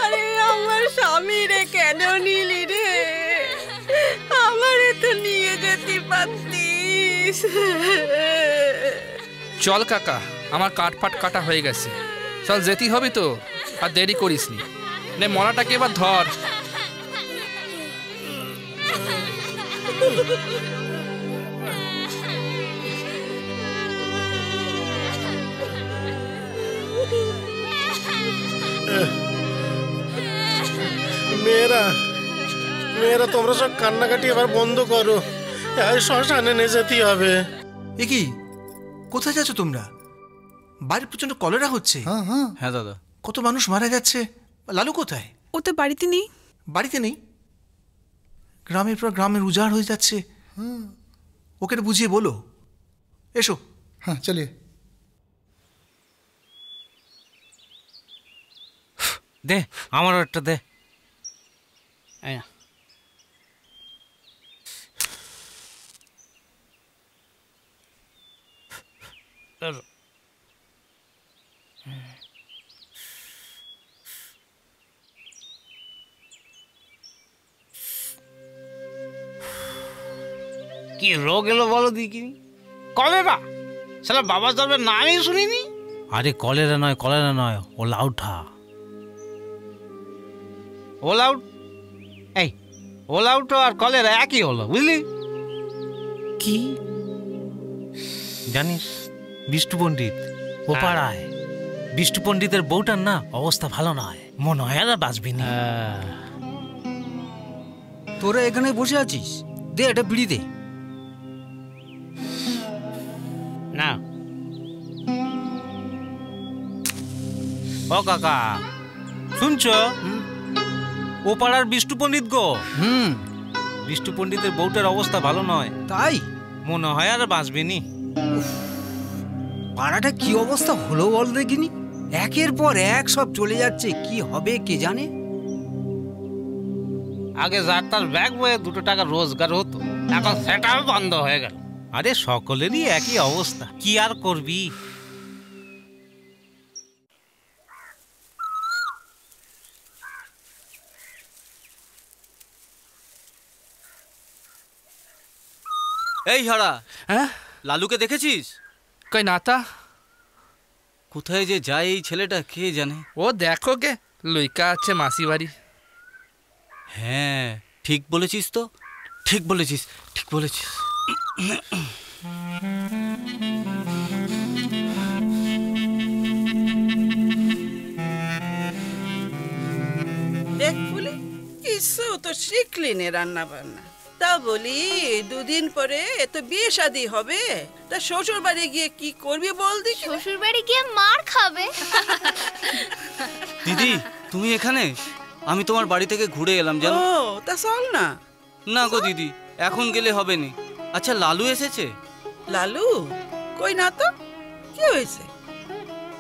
আরে আমার স্বামী রে কেন নিলি রে? আমারে তো নিয়ে যেতে পারতিস। চল কাকা, আমার কাঠ ফাট কাটা হয়ে গেছে, চল যেতেই হবে তো, আর দেরি করিস নি। নে মলাটাকে এবার ধর। মেয়েরা মেয়েরা তোমরা সব কান্নাকাটি এবার বন্ধ করো, শ্মশানে নিয়ে যেতে হবে। এ কি, কোথায় যাচ্ছ তোমরা? বাইরে প্রচন্ড কলেরা হচ্ছে। হ্যাঁ দাদা। কত মানুষ মারা যাচ্ছে। লালু কোথায়? ও তো বাড়িতে নেই। বাড়িতে নেই? গ্রামের পর গ্রামের উজাড় হয়ে যাচ্ছে। ওকে বুঝিয়ে বলো। এসো। হ্যাঁ চলিয়ে। দে আমারও একটা দে। কি রোগ এলো বলো দিকিনি? কলেরা? শালা বাবা সাহেবের নামই শুনিনি। আরে কলেরা নয়, ও লাউঠা। ওল আউট? এই ওল আউট আর কলেরা একই হলো, বুঝলি? কি জানিস বিষ্টু পণ্ডিত ও পাড়ায়? বিষ্টু পণ্ডিতের বউটার না অবস্থা ভালো নয়, মনে হয় আর বাঁচবি না। তোরা এখানে বসে আছিস, দে এটা বিড়ি দে। না ও কাকা শুনছো? ও পাড়ার বিষ্টু পণ্ডিত গো। বিষ্টু পণ্ডিতের বউটার অবস্থা ভালো নয়, তাই মনে হয় আর বাঁচবি নি। পাড়াটা কি অবস্থা হলো বল দেখিনি? একের পর এক সব চলে যাচ্ছে, কি হবে কে জানে। আগে যার তার ব্যাগ বয়ে 2 টাকা রোজগার হতো, এখন সেটাও বন্ধ হয়ে গেল। আরে সকলেরই একই অবস্থা, কি আর করবি। এই হারা, হ্যাঁ লালুকে দেখেছিস? কই না তা। কোথায় যে যায় এই ছেলেটা কে জানে। ও দেখো গে লইকা আছে মাসি বাড়ি। হ্যাঁ ঠিক বলেছিস তো, ঠিক বলেছিস, ঠিক বলেছিস। দেখ বলি কিছু তো শিখলি নে রান্না বান্না। তা বলি 2 দিন পরে এত বিয়ে শাদী হবে, তা শ্বশুর বাড়ি গিয়ে কি করবি বল দেখি? শ্বশুর বাড়ি গিয়ে মার খাবে। দিদি তুমি এখানে? আমি তোমার বাড়ি থেকে ঘুরে এলাম জানো। ও তা চল না। না গো দিদি, এখন গেলে হবে না। আচ্ছা লালু এসেছে? লালু কই না তো, কি হয়েছে?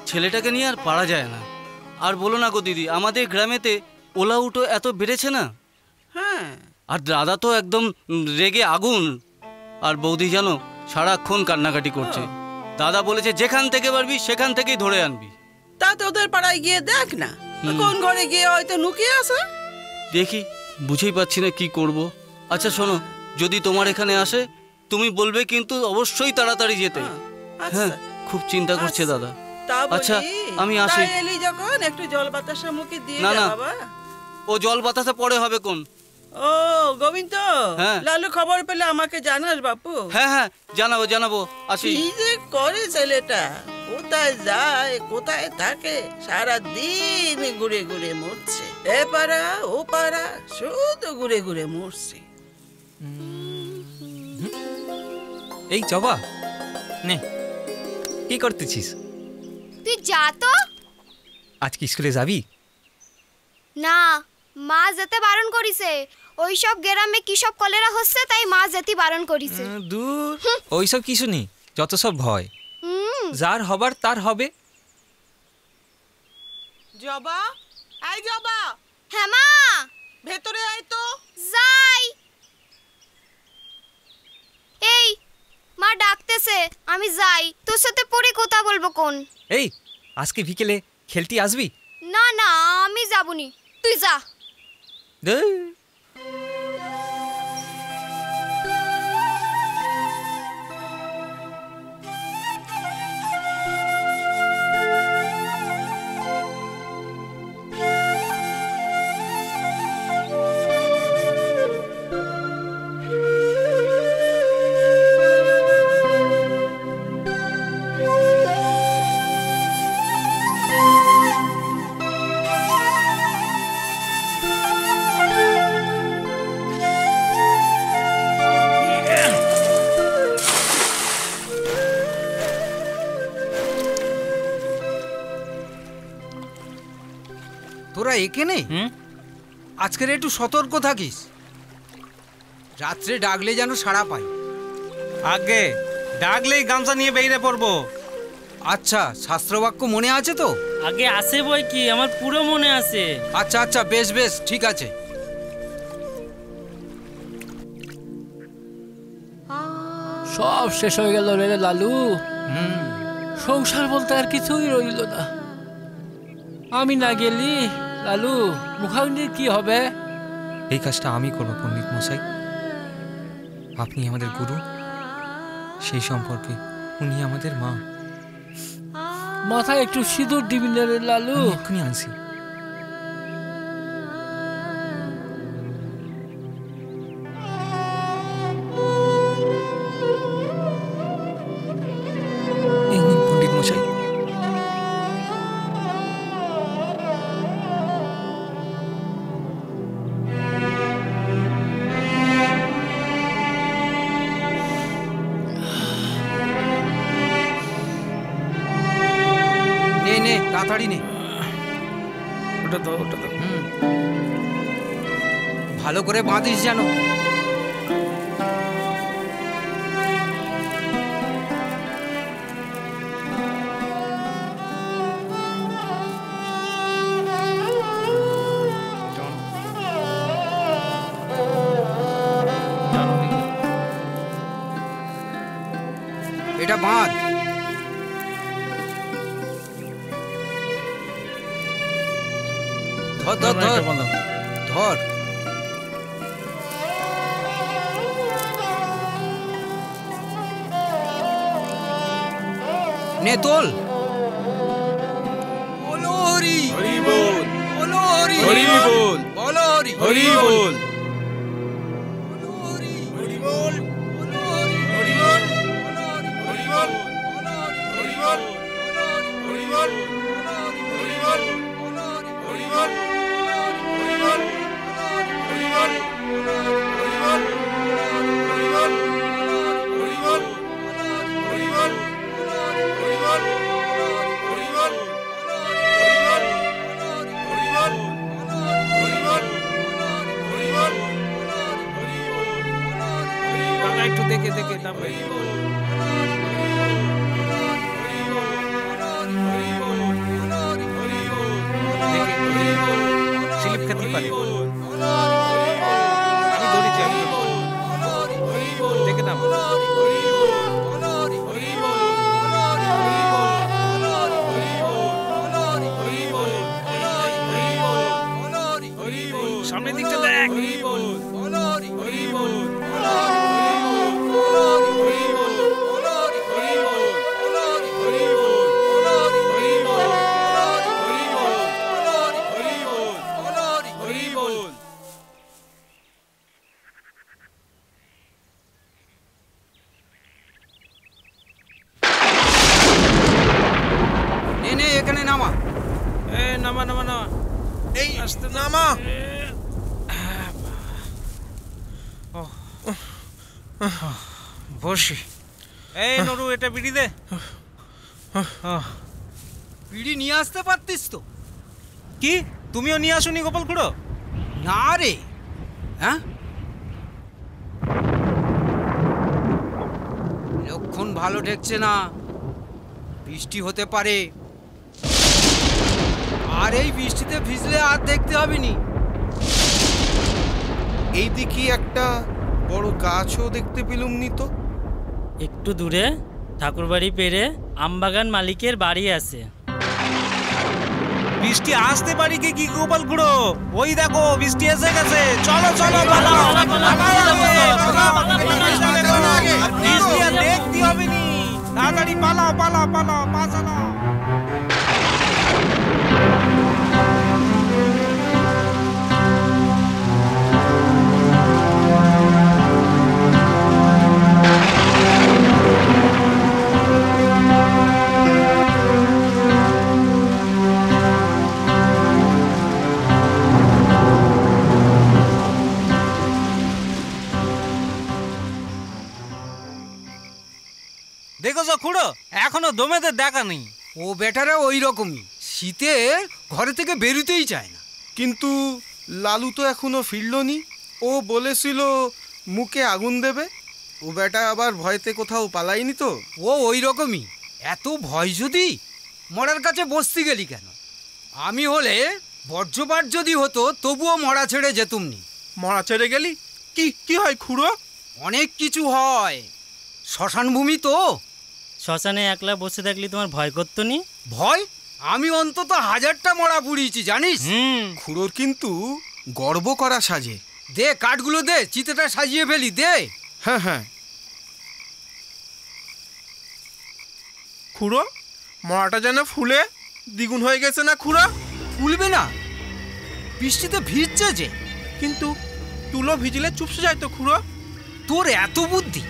ছেলেটাকে নিয়ে আর পারা যায় না। আর বলো না গো দিদি, আমাদের গ্রামেতে ওলা উটো এত বেড়েছে না। হ্যাঁ। আর দাদা তো একদম রেগে আগুন। আর বৌদি জানো সারাক্ষণ কান্নাকাটি করছে। দাদা বলেছে যেখান থেকে পারবি সেখান থেকেই ধরে আনবি। তা তোদের পাড়ায় গিয়ে দেখ না, কোন ঘরে গিয়ে হয়তো লুকিয়ে আছে। দেখি, বুঝেই পাচ্ছি না কি করব। আচ্ছা শোনো, যদি তোমার এখানে আসে তুমি বলবে কিন্তু অবশ্যই তাড়াতাড়ি যেতে। হ্যাঁ, খুব চিন্তা করছে দাদা। আচ্ছা আমি আসি। এলি যখন একটু জল বাতাসা মুখে দিয়ে না যা না, বাবা। ও জল বাতাসে পরে হবে কোন। ও গোবিন্দ, লালু খবর পেলে আমাকে জানাস বাপু। হ্যাঁ হ্যাঁ, জানাবো জানাবো। আসি। কি যে করে ছেলেটা, কোথায় যায় কোথায় থাকে, সারা দিন ঘুরে ঘুরে মরছে, এ পাড়া ও পাড়া শুধু ঘুরে ঘুরে মরছে। এই জবা, নে কি করতেছিস? তুই যা তো। আজ কি স্কুলে যাবি? না, মা যেতে বারণ করিছে। ওইসব গ্রামে কি সব কলেরা হচ্ছে, তাই মা যেতে বারণ করিছে। দূর, ওইসব কিছু নেই, যত সব ভয়। যার হবার তার হবে। জবা, আই জবা। হ্যাঁ মা। ভেতরে আয় তো। যাই। এই মা ডাকতেছে, আমি যাই। তোর সাথে পরে কথা বলবো কোন। এই আজকে বিকেলে খেলতে আসবি? না না, আমি যাবনি, তুই যা। তোরা এখানে আজকের একটু সতর্ক থাকিস, রাত্রে ডাকলে যেন সাড়া পাই। আগে ডাকলেই গামছা নিয়ে বেরিয়ে পড়বো। আচ্ছা, শাস্ত্রবাক্য মনে আছে তো? আগে আসে বই কি, আমার পুরো মনে আছে। আচ্ছা আচ্ছা, বেশ বেশ, ঠিক আছে। সব শেষ হয়ে গেল রে লালু। সংসার বলতে আর কিছুই রইল না। আমি না গেলি লালু, মুখাগ্নির কি হবে? এই কাজটা আমি করব পণ্ডিত মশাই। আপনি আমাদের গুরু, সেই সম্পর্কে উনি আমাদের মা। মাথায় একটু সিঁদুর দিবি না রে লালু? এক্ষুনি আনছি। পণ্ডিত মশাই, তাড়াতাড়ি নে। ওটা তো ওটা তো ভালো করে বাঁধিস যেন। এটা বাঁধ। ধর ধর ধর ধর। নে তোল। বলো হরি হরি বল, বলো হরি হরি বল, বলো হরি হরি বল, বলো হরি হরি বল, বলো হরি হরি বল, হরি বল, হরি বল, হরি বল, হরি বল, হরি বল, একটু দেখে দেখে তারপরে স্লিপ খেতে পারি। আমি ধরেছি, আমি দেখে নাম। সামনের দিকটা দেখ। নামা নামা নামা এই আসতে নামা। বসি। এই নরু এটা বিড়ি দে। বিড়ি নিয়ে আসতে পারতিস তো। কি তুমিও নিয়ে আসুনি গোপাল খুড়ো? না রে। হ্যাঁ, লক্ষণ ভালো ঠেকছে না, বৃষ্টি হতে পারে। আর এই বৃষ্টিতে ভিজলে আর দেখতে হবে নি। এই দিকে একটা বড় গাছও দেখতে পেলুম নি তো। একটু দূরে ঠাকুরবাড়ি পেরে আমবাগান মালিকের বাড়ি আছে। বৃষ্টি আসতে পারি কি গোপাল খুড়ো? ওই দেখো বৃষ্টি এসে গেছে। চলো চলো পালাও। বৃষ্টি আর দেখতে হবে নি, তাড়াতাড়ি পালাও পালাও পালাও পা চালাও। দেখো খুড়ো, এখনো দমেদের দেখা নেই। ও বেটারা ওই রকমই, শীতে ঘরে থেকে বেরোতেই চায় না। কিন্তু লালু তো এখনো ফিরলনি। ও বলেছিল মুখে আগুন দেবে। ও বেটা আবার ভয়তে কোথাও পালায়নি তো? ও ওই রকমই। এত ভয় যদি, মরার কাছে বসতে গেলি কেন? আমি হলে বজ্রপাত যদি হতো তবুও মরা ছেড়ে যেতুমনি। মরা ছেড়ে গেলি? কি কি হয় খুড়ো? অনেক কিছু হয়। শ্মশান ভূমি তো। শ্মশানে একলা বসে থাকলে তোমার ভয় করতো নি? ভয়? আমি অন্তত 1000টা মরা পুড়িয়েছি জানিস। খুড়োর কিন্তু গর্ব করা সাজে। দে কাঠগুলো দে, চিতাটা সাজিয়ে ফেলি দে। হ্যাঁ হ্যাঁ। খুড়ো, মরাটা যেন ফুলে দ্বিগুণ হয়ে গেছে না খুড়ো? ফুলবে না, বৃষ্টিতে ভিজছে যে। কিন্তু তুলো ভিজলে চুপসে যায় তো খুড়ো। তোর এত বুদ্ধি,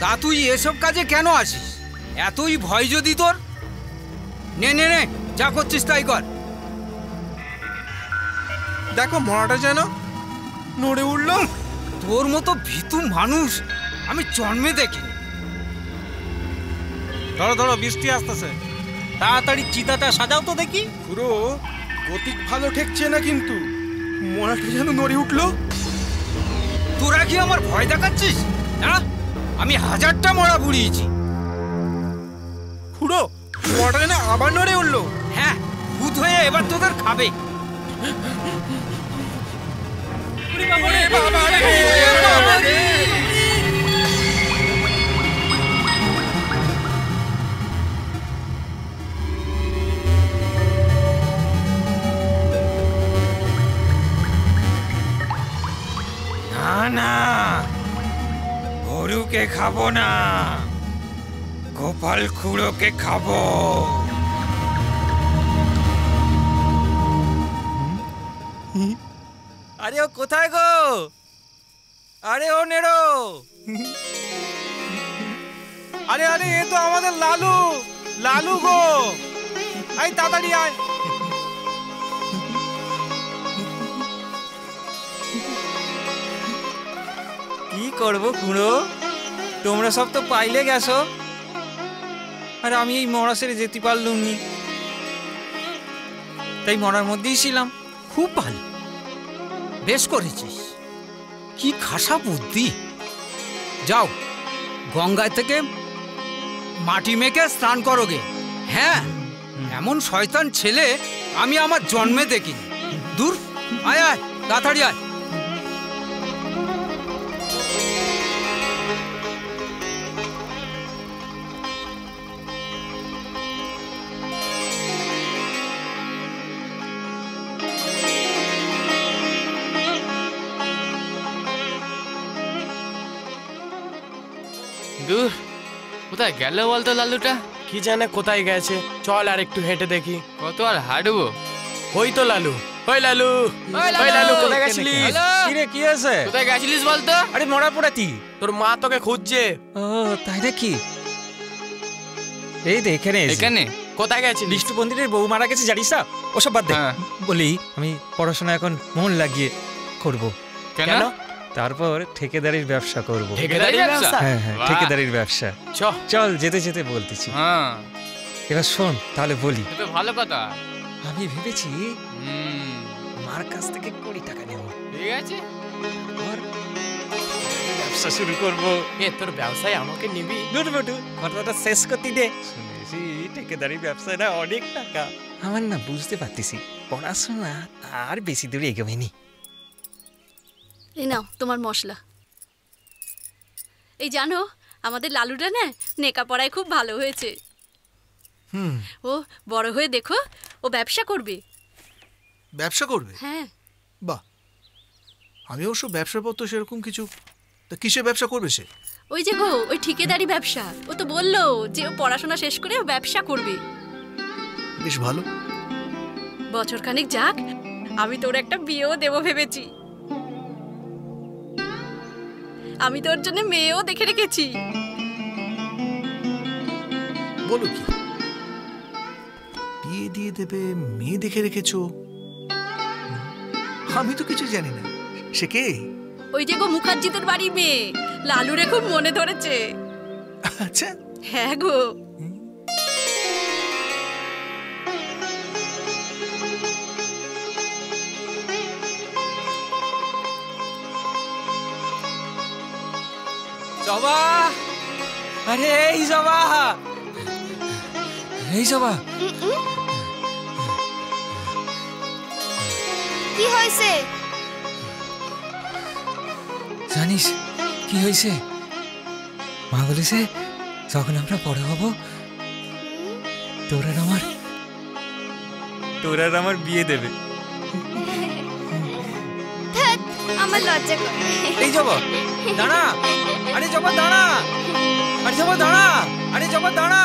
তা তুই এসব কাজে কেন আসিস? এতই ভয় যদি তোর, নে নে নে, যা করছিস তাই কর। দেখো মরাটা যেন নড়ে উঠল। তোর মতো ভীতু মানুষ আমি জন্মে দেখিনি। ধরো ধরো, বৃষ্টি আসতেছে, তাড়াতাড়ি চিতাটা সাজাও তো দেখি। খুড়ো, গতিক ভালো ঠেকছে না কিন্তু মরাটা যেন নড়ে উঠল। তোরা কি আমার ভয় দেখাচ্ছিস? না, আমি 1000টা মরা পুড়িয়েছি। খুড়ো, মরাটা যেন আবার নড়ে উঠলো। হ্যাঁ, ভূত হয়ে এবার তোদের খাবে। না না, গরুকে খাবো না, গোপাল খুড়োকে খাবো। আরে ও কোথায় গো? আরে ও নেড়ো, আরে আরে এ তো আমাদের লালু। লালু গো, আই তাড়াতাড়ি আয়। কি করবো খুড়ো, তোমরা সব তো পাইলে গেছো, আর আমি এই মরা সেরে যেতে পারলুম নি, তাই মরার মধ্যেই ছিলাম। খুব ভালো, বেশ করেছিস। কি খাসা বুদ্ধি। যাও, গঙ্গায় থেকে মাটি মেখে স্নান করোগে। হ্যাঁ, এমন শয়তান ছেলে আমি আমার জন্মে দেখিনি। দূর, আয় আয়, তাড়াতাড়ি আয়। দূর, কোথায় গেল বলতো লালুটা? কি জানে কোথায় গেছে। চল আর একটু হেঁটে দেখি। কত আর হাঁটবো? ওই তো লালু। ওই লালু, ওই লালু, কোথায় গেছিলিস? কি রে, কি আছে? কোথায় গেছিলিস বলতো? আরে মরা পড়াতি, তোর মা তোকে খুঁজছে। ও তাই নাকি? এই দে এখানে। এখানে? কোথায় গেছিস? বিষ্ণু মন্দিরের বউ মারা গেছে জানিস না? ওসব বাদ দে। বলি আমি পড়াশোনা এখন মন লাগিয়ে করব। কেন? তারপর ঠিকাদারির ব্যবসা করব। ঠিকাদারির ব্যবসা? হ্যাঁ হ্যাঁ, বাহ। ঠিকাদারির ব্যবসা। চল যেতে যেতে বলতেছি। হ্যাঁ এবার শোন তাহলে বলি। তো ভালো কথা। আমি ভেবেছি মার কাছ থেকে 20 টাকা নেব। ঠিক আছে, আর ব্যবসা শুরু করব। তোর ব্যবসায় আমাকে নিবি? কথাটা শেষ করতে দে। শুনেছি ঠিকাদারি ব্যবসায় না অনেক টাকা। আমার না বুঝতে পারতেছি পড়াশোনা আর বেশি দূরে এগোবেনি। এই নাও তোমার মশলা। এই জানো আমাদের লালুটা না নেকাপড়ায় খুব ভালো হয়েছে। ও বড় হয়ে দেখো ও ব্যবসা করবে। ব্যবসা করবে? হ্যাঁ। বাহ, আমি অবশ্য ব্যবসার পর তো সেরকম কিছু। তা কিসের ব্যবসা করবে সে? ওই যে গো ওই ঠিকাদারি ব্যবসা। ও তো বললো যে ও পড়াশোনা শেষ করে ও ব্যবসা করবে। বেশ ভালো। বছর খানিক যাক, আমি তোর একটা বিয়েও দেবো ভেবেছি। আমি তোর জন্য মেয়েও দেখে রেখেছি। বলো কি, বিয়ে দিয়ে দেবে? মেয়ে দেখে রেখেছো? আমি তো কিছু জানি না। সে কে? ওই যে গো মুখার্জিদের বাড়ি মেয়ে, লালুরে খুব মনে ধরেছে। আচ্ছা। হ্যাঁ গো। জবা, আরে এই জবা, এই জবা। কি হয়েছে? জানিস কি হয়েছে? মা বলেছে যখন আমরা বড় হব তোর আর আমার বিয়ে দেবে। আমার লজ্জা করে। এই জবা দাঁড়া, আরে জবা দাঁড়া, আরে জবা দাঁড়া, আরে জবা দাঁড়া।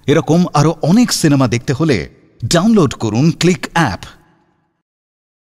এরকম আরো অনেক সিনেমা দেখতে হলে ডাউনলোড করুন ক্লিক অ্যাপ।